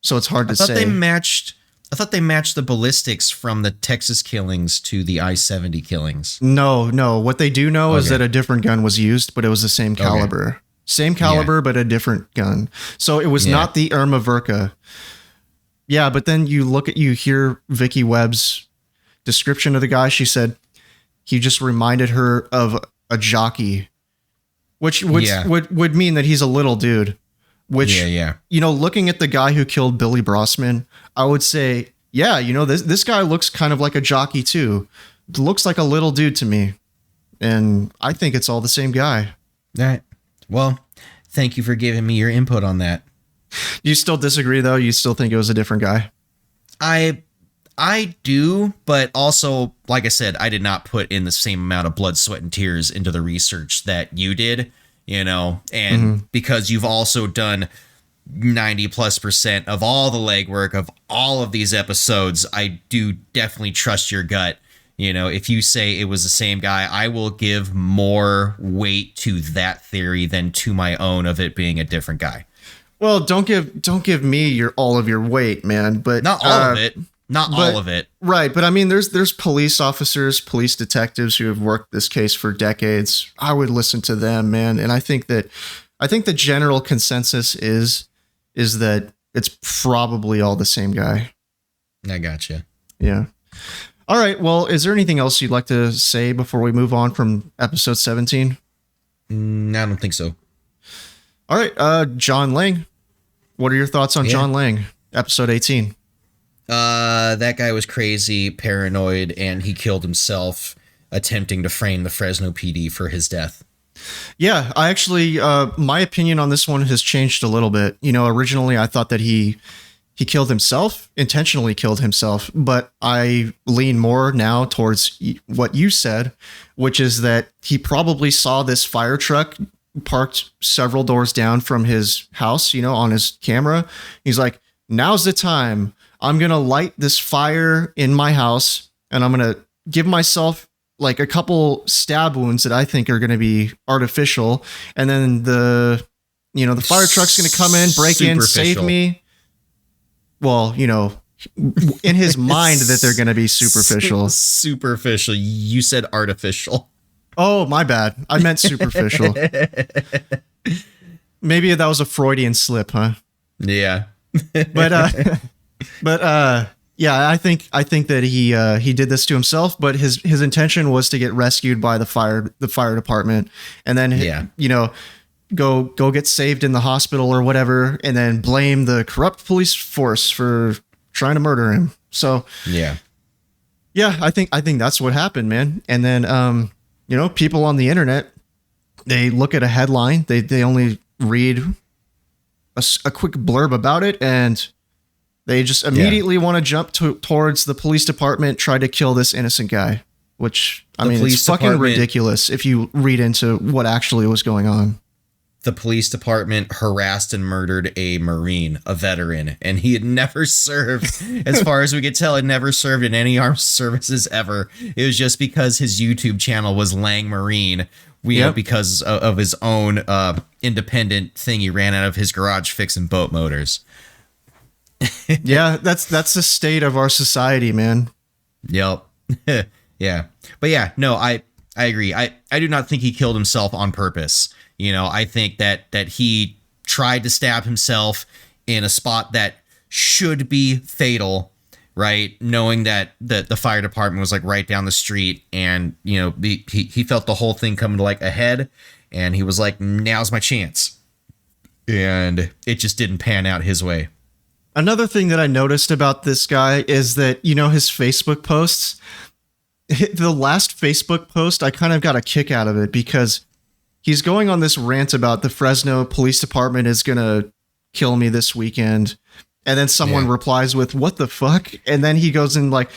So it's hard to say. They matched thought they matched the ballistics from the Texas killings to the I-70 killings. No. What they do know is that a different gun was used, but it was the same caliber. Okay. Same caliber, but a different gun. So it was not the Irma Verka. Yeah, but then you hear Vicky Webb's description of the guy. She said he just reminded her of a jockey, which would mean that he's a little dude. Which, looking at the guy who killed Billy Brossman, I would say, this guy looks kind of like a jockey too. Looks like a little dude to me. And I think it's all the same guy. All right. Well, thank you for giving me your input on that. You still disagree, though? You still think it was a different guy? I do, but also, like I said, I did not put in the same amount of blood, sweat, and tears into the research that you did. And because you've also done 90+% of all the legwork of all of these episodes, I do definitely trust your gut. If you say it was the same guy, I will give more weight to that theory than to my own of it being a different guy. Well, don't give me all of your weight, man, but not all of it. Not all of it. Right. But I mean, there's police officers, police detectives who have worked this case for decades. I would listen to them, man. And I think the general consensus is that it's probably all the same guy. I gotcha. Yeah. All right. Well, is there anything else you'd like to say before we move on from episode 17? I don't think so. All right. John Lang. What are your thoughts on John Lang, episode 18? That guy was crazy, paranoid, and he killed himself attempting to frame the Fresno PD for his death. Yeah, I actually, my opinion on this one has changed a little bit. Originally I thought that he killed himself, intentionally killed himself, but I lean more now towards what you said, which is that he probably saw this fire truck parked several doors down from his house, on his camera. He's like, now's the time. I'm going to light this fire in my house and I'm going to give myself like a couple stab wounds that I think are going to be artificial. And then the fire truck's going to come in, break in, save me. Well, in his mind that they're going to be superficial. Superficial. You said artificial. Oh, my bad. I meant superficial. Maybe that was a Freudian slip, huh? Yeah. But I think that he did this to himself, but his intention was to get rescued by the fire department, and then go get saved in the hospital or whatever, and then blame the corrupt police force for trying to murder him. So I think that's what happened, man. And then people on the internet, they look at a headline, they only read a quick blurb about it, and they just immediately want to jump towards the police department, try to kill this innocent guy, which, it's fucking ridiculous if you read into what actually was going on. The police department harassed and murdered a Marine, a veteran, and he had never served, as far as we could tell, had never served in any armed services ever. It was just because his YouTube channel was Lang Marine, because of his own independent thing he ran out of his garage fixing boat motors. Yeah, that's the state of our society, man. Yep. Yeah. But I agree. I do not think he killed himself on purpose. I think that he tried to stab himself in a spot that should be fatal, right? Knowing that the fire department was like right down the street, and he felt the whole thing coming to like a head, and he was like, now's my chance. And it just didn't pan out his way. Another thing that I noticed about this guy is that, his Facebook posts, the last Facebook post, I kind of got a kick out of it because he's going on this rant about the Fresno Police Department is going to kill me this weekend. And then someone replies with, what the fuck? And then he goes in like,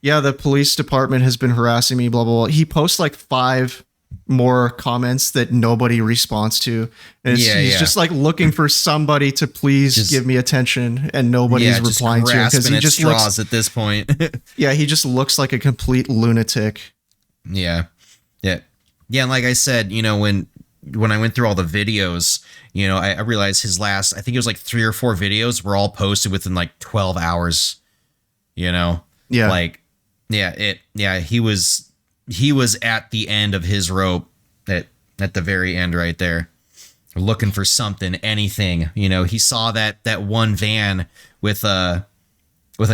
yeah, the police department has been harassing me, blah, blah, blah. He posts like 5 more comments that nobody responds to. And he's just like looking for somebody to please give me attention, and nobody's replying to him because he just looks at this point. He just looks like a complete lunatic. Yeah. And like I said, when I went through all the videos, I realized his last, I think it was like 3 or 4 videos were all posted within like 12 hours you know? Yeah. Like, he was at the end of his rope at the very end right there, looking for something, anything, you know. He saw that one van with a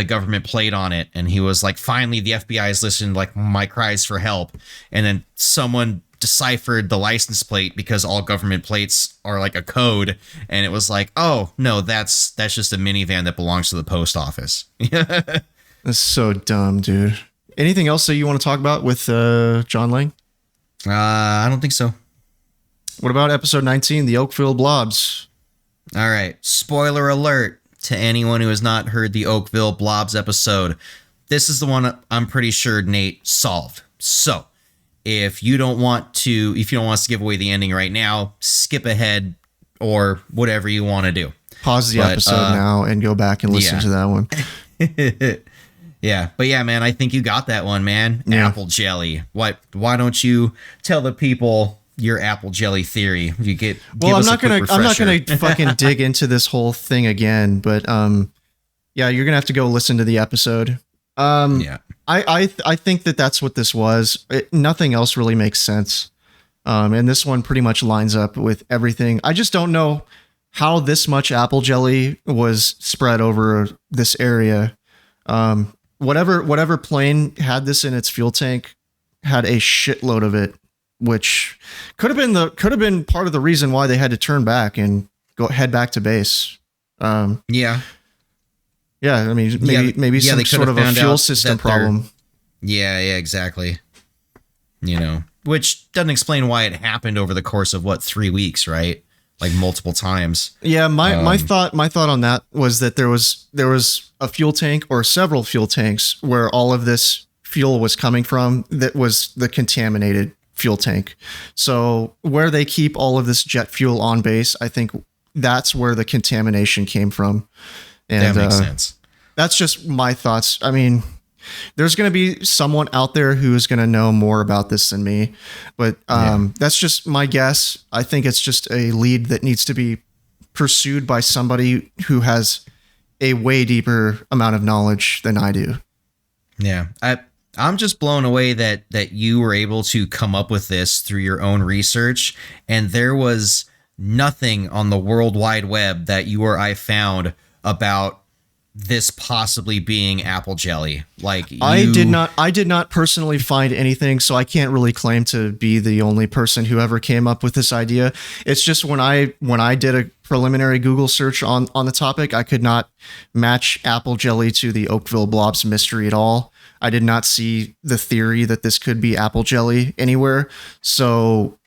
government plate on it, and he was like, finally the FBI is listening to like my cries for help. And then someone deciphered the license plate, because all government plates are like a code, and it was like, oh no, that's just a minivan that belongs to the post office. That's so dumb, dude. Anything else that you want to talk about with John Lang? I don't think so. What about episode 19, the Oakville Blobs? All right, spoiler alert to anyone who has not heard the Oakville Blobs episode. This is the one I'm pretty sure Nate solved. So if you don't want us to give away the ending right now, skip ahead or whatever you want to do. Pause the episode now and go back and listen to that one. Yeah, but yeah, man, I think you got that one, man. Yeah. Apple jelly. Why don't you tell the people your apple jelly theory? You give I'm us not gonna fucking dig into this whole thing again, but yeah, you're gonna have to go listen to the episode. Yeah, I think that's what this was. Nothing else really makes sense. And this one pretty much lines up with everything. I just don't know how this much apple jelly was spread over this area. Whatever plane had this in its fuel tank had a shitload of it, which could have been part of the reason why they had to turn back and head back to base. Yeah. I mean, maybe some sort of a fuel system problem. Yeah, exactly. You know, which doesn't explain why it happened over the course of 3 weeks, right? Like multiple times. Yeah, my thought on that was that there was a fuel tank or several fuel tanks where all of this fuel was coming from that was the contaminated fuel tank. So where they keep all of this jet fuel on base, I think that's where the contamination came from. And that makes sense. That's just my thoughts. I mean, there's going to be someone out there who is going to know more about this than me, but that's just my guess. I think it's just a lead that needs to be pursued by somebody who has a way deeper amount of knowledge than I do. Yeah. I'm just blown away that you were able to come up with this through your own research, and there was nothing on the World Wide Web that you or I found about this possibly being apple jelly. Like I did not personally find anything, so I can't really claim to be the only person who ever came up with this idea. It's just when I did a preliminary Google search on the topic, I could not match apple jelly to the Oakville Blobs mystery at all. I did not see the theory that this could be apple jelly anywhere. So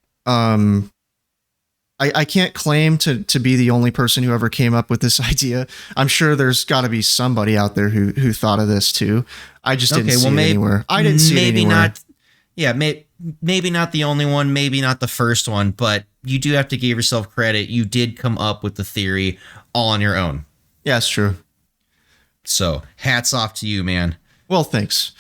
I can't claim to be the only person who ever came up with this idea. I'm sure there's got to be somebody out there who thought of this too. I just didn't see it anywhere. I didn't see it anywhere. Maybe not the only one, maybe not the first one, but you do have to give yourself credit. You did come up with the theory all on your own. Yeah, it's true. So hats off to you, man. Well, thanks.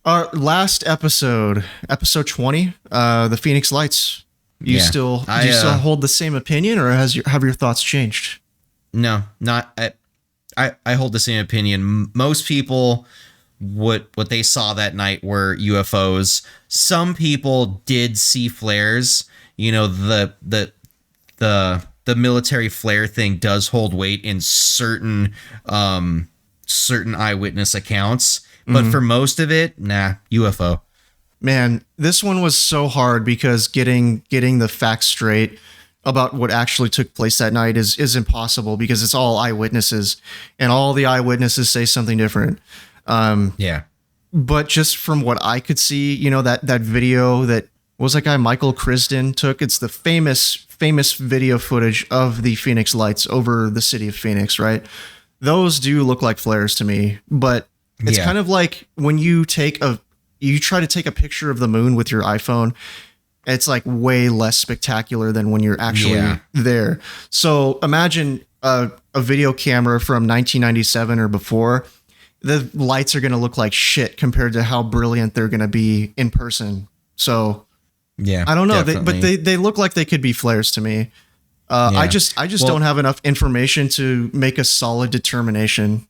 Our last episode 20, the Phoenix Lights. Do you still hold the same opinion, or have your thoughts changed? No, not. I hold the same opinion. Most people, what they saw that night were UFOs. Some people did see flares. You know, the military flare thing does hold weight in certain eyewitness accounts, but for most of it, UFO. Man, this one was so hard because getting the facts straight about what actually took place that night is impossible, because it's all eyewitnesses and all the eyewitnesses say something different. But just from what I could see, you know, that video that was that guy Michael Krisden took, it's the famous video footage of the Phoenix Lights over the city of Phoenix, right? Those do look like flares to me, but it's kind of like when you try to take a picture of the moon with your iPhone, it's like way less spectacular than when you're actually there. So imagine a video camera from 1997 or before. The lights are going to look like shit compared to how brilliant they're going to be in person. So I don't know, but they look like they could be flares to me. I just don't have enough information to make a solid determination.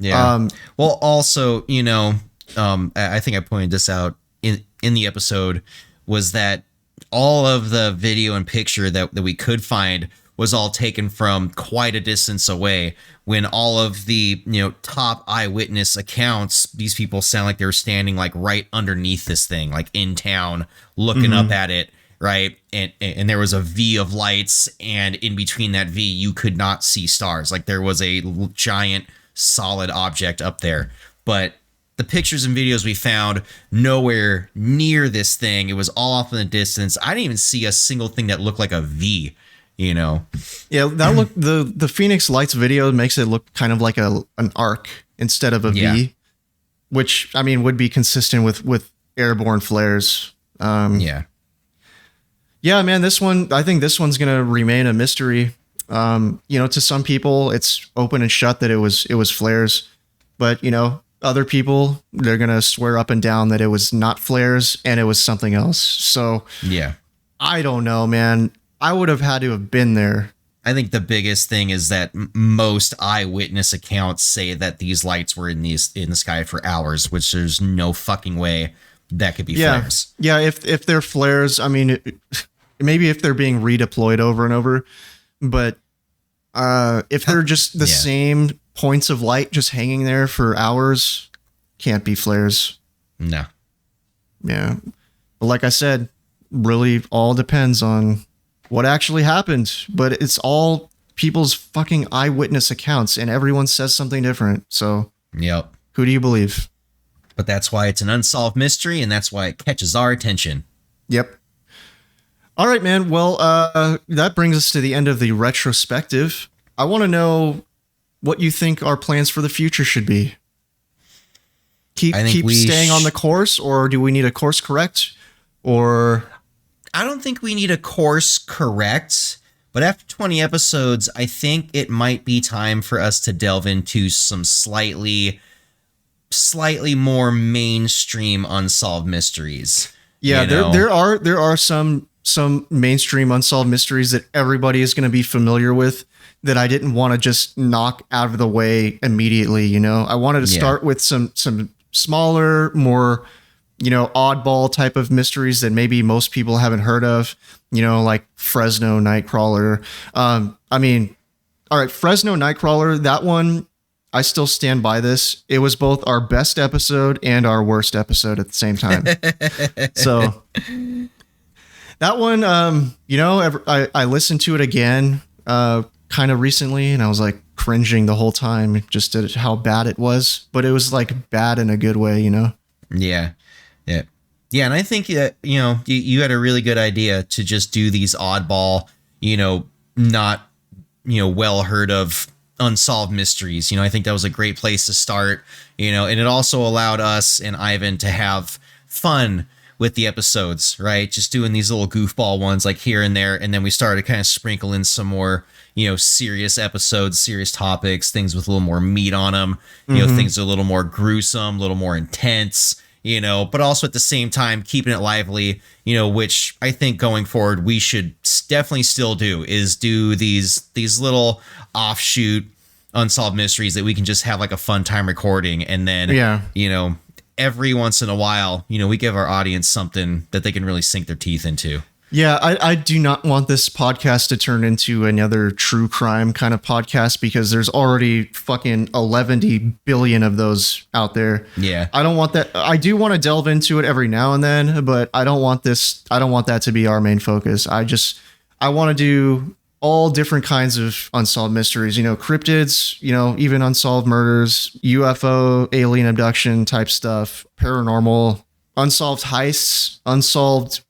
Yeah. Well, also, I think I pointed this out in the episode, was that all of the video and picture that we could find was all taken from quite a distance away, when all of the, top eyewitness accounts, these people sound like they were standing like right underneath this thing, like in town, looking up at it. Right. And there was a V of lights, and in between that V, you could not see stars. Like there was a giant solid object up there. But the pictures and videos we found, nowhere near this thing. It was all off in the distance. I didn't even see a single thing that looked like a V, Yeah, that look the Phoenix Lights video makes it look kind of like an arc instead of a V, which I mean would be consistent with airborne flares. Yeah, man, I think this one's gonna remain a mystery. To some people it's open and shut that it was flares, but other people, they're gonna swear up and down that it was not flares and it was something else. So yeah, I don't know, man. I would have had to have been there. I think the biggest thing is that most eyewitness accounts say that these lights were in the sky for hours, which there's no fucking way that could be flares. Yeah, if they're flares, I mean, maybe if they're being redeployed over and over, but if they're just the same points of light just hanging there for hours, can't be flares. No. Yeah. But like I said, really all depends on what actually happened, but it's all people's fucking eyewitness accounts and everyone says something different. So yep. Who do you believe? But that's why it's an unsolved mystery, and that's why it catches our attention. Yep. All right, man. Well, that brings us to the end of the retrospective. I want to know what you think our plans for the future should be. Keep staying on the course, or do we need a course correct? Or I don't think we need a course correct, but after 20 episodes, I think it might be time for us to delve into some slightly more mainstream unsolved mysteries. Yeah, there are some mainstream unsolved mysteries that everybody is going to be familiar with that I didn't want to just knock out of the way immediately. I wanted to start with some smaller, more oddball type of mysteries that maybe most people haven't heard of, like Fresno Nightcrawler. I mean, all right, Fresno Nightcrawler, that one, I still stand by this. It was both our best episode and our worst episode at the same time. So that one, I listened to it again, kind of recently, and I was like cringing the whole time just at how bad it was, but it was like bad in a good way, Yeah. Yeah, and I think that, you had a really good idea to just do these oddball, not, well heard of unsolved mysteries. I think that was a great place to start, and it also allowed us and Ivan to have fun with the episodes, right? Just doing these little goofball ones like here and there, and then we started to kind of sprinkle in some more, serious episodes, serious topics, things with a little more meat on them, things are a little more gruesome, a little more intense, but also at the same time keeping it lively, which I think going forward we should definitely still do, is do these little offshoot unsolved mysteries that we can just have like a fun time recording, and then every once in a while we give our audience something that they can really sink their teeth into. Yeah, I do not want this podcast to turn into another true crime kind of podcast, because there's already fucking 11 billion of those out there. Yeah. I don't want that. I do want to delve into it every now and then, but I don't want that to be our main focus. I want to do all different kinds of unsolved mysteries, cryptids, even unsolved murders, UFO, alien abduction type stuff, paranormal, unsolved heists, unsolved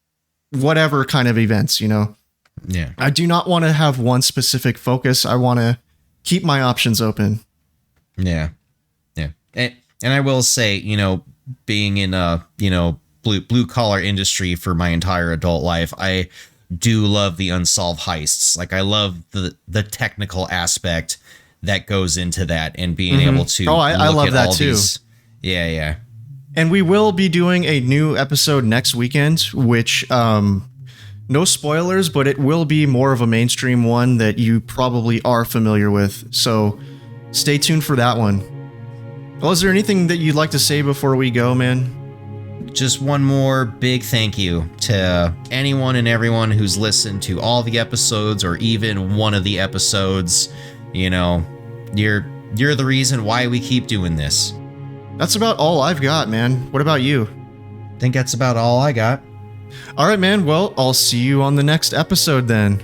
whatever kind of events, Yeah. I do not want to have one specific focus. I want to keep my options open. Yeah. Yeah. And I will say, being in a, blue collar industry for my entire adult life, I do love the unsolved heists. Like I love the technical aspect that goes into that, and being able to I love that too. Yeah. And we will be doing a new episode next weekend, which, no spoilers, but it will be more of a mainstream one that you probably are familiar with. So stay tuned for that one. Well, is there anything that you'd like to say before we go, man? Just one more big thank you to anyone and everyone who's listened to all the episodes or even one of the episodes. You know, you're the reason why we keep doing this. That's about all I've got, man. What about you? I think that's about all I got. All right, man. Well, I'll see you on the next episode then.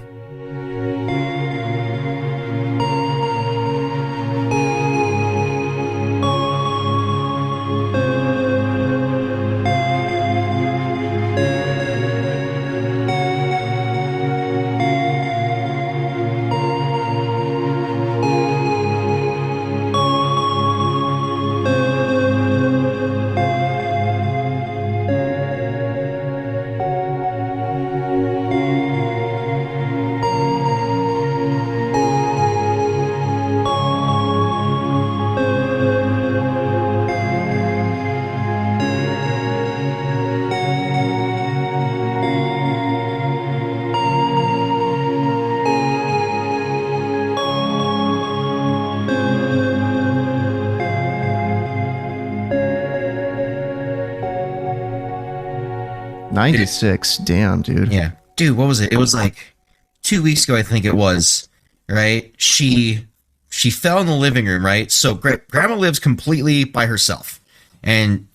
'96, damn, dude. Yeah. Dude, what was it? It was like 2 weeks ago, I think it was, right? She fell in the living room, right? So grandma lives completely by herself. And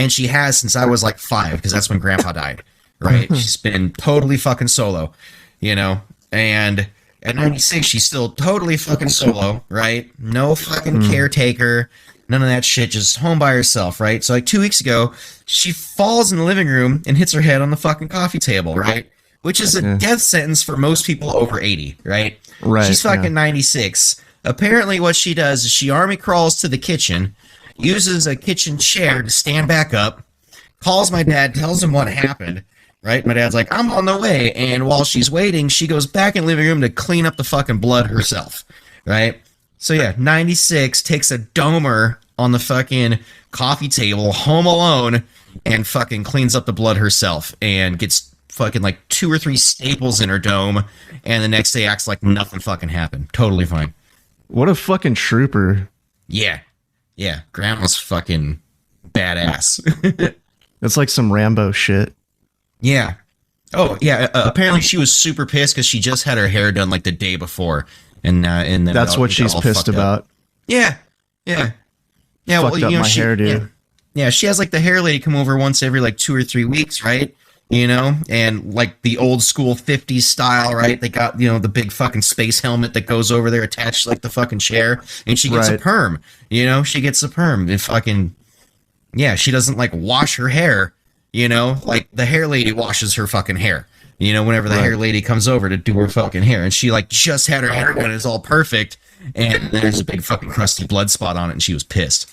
she has since I was like 5, because that's when grandpa died, right? She's been totally fucking solo, you know? And at 96, she's still totally fucking solo, right? No fucking caretaker, none of that shit, just home by herself, right? So like 2 weeks ago, she falls in the living room and hits her head on the fucking coffee table, right? Which is a death sentence for most people over 80, right? Right. She's fucking 96. Apparently what she does is she army crawls to the kitchen, uses a kitchen chair to stand back up, calls my dad, tells him what happened, right? My dad's like, I'm on the way. And while she's waiting, she goes back in the living room to clean up the fucking blood herself, right? So yeah, 96, takes a domer on the fucking coffee table, home alone, and fucking cleans up the blood herself and gets fucking like 2 or 3 staples in her dome, and the next day acts like nothing fucking happened. Totally fine. What a fucking trooper. Yeah. Yeah. Grandma's fucking badass. That's like some Rambo shit. Yeah. Oh, yeah. Apparently she was super pissed because she just had her hair done like the day before. And then that's what she's pissed about. Yeah. Yeah. Yeah. Fucked well, up you know, my hairdo. Yeah. She has like the hair lady come over once every like 2 or 3 weeks, right? You know, and like the old school 50s style, right? They got, you know, the big fucking space helmet that goes over there attached to like the fucking chair, and she gets a perm, you know, she gets a perm. And fucking, yeah, she doesn't like wash her hair, you know, like the hair lady washes her fucking hair, you know, whenever the hair lady comes over to do her fucking hair, and she like just had her hair done, it's all perfect, and there's a big fucking crusty blood spot on it, and she was pissed.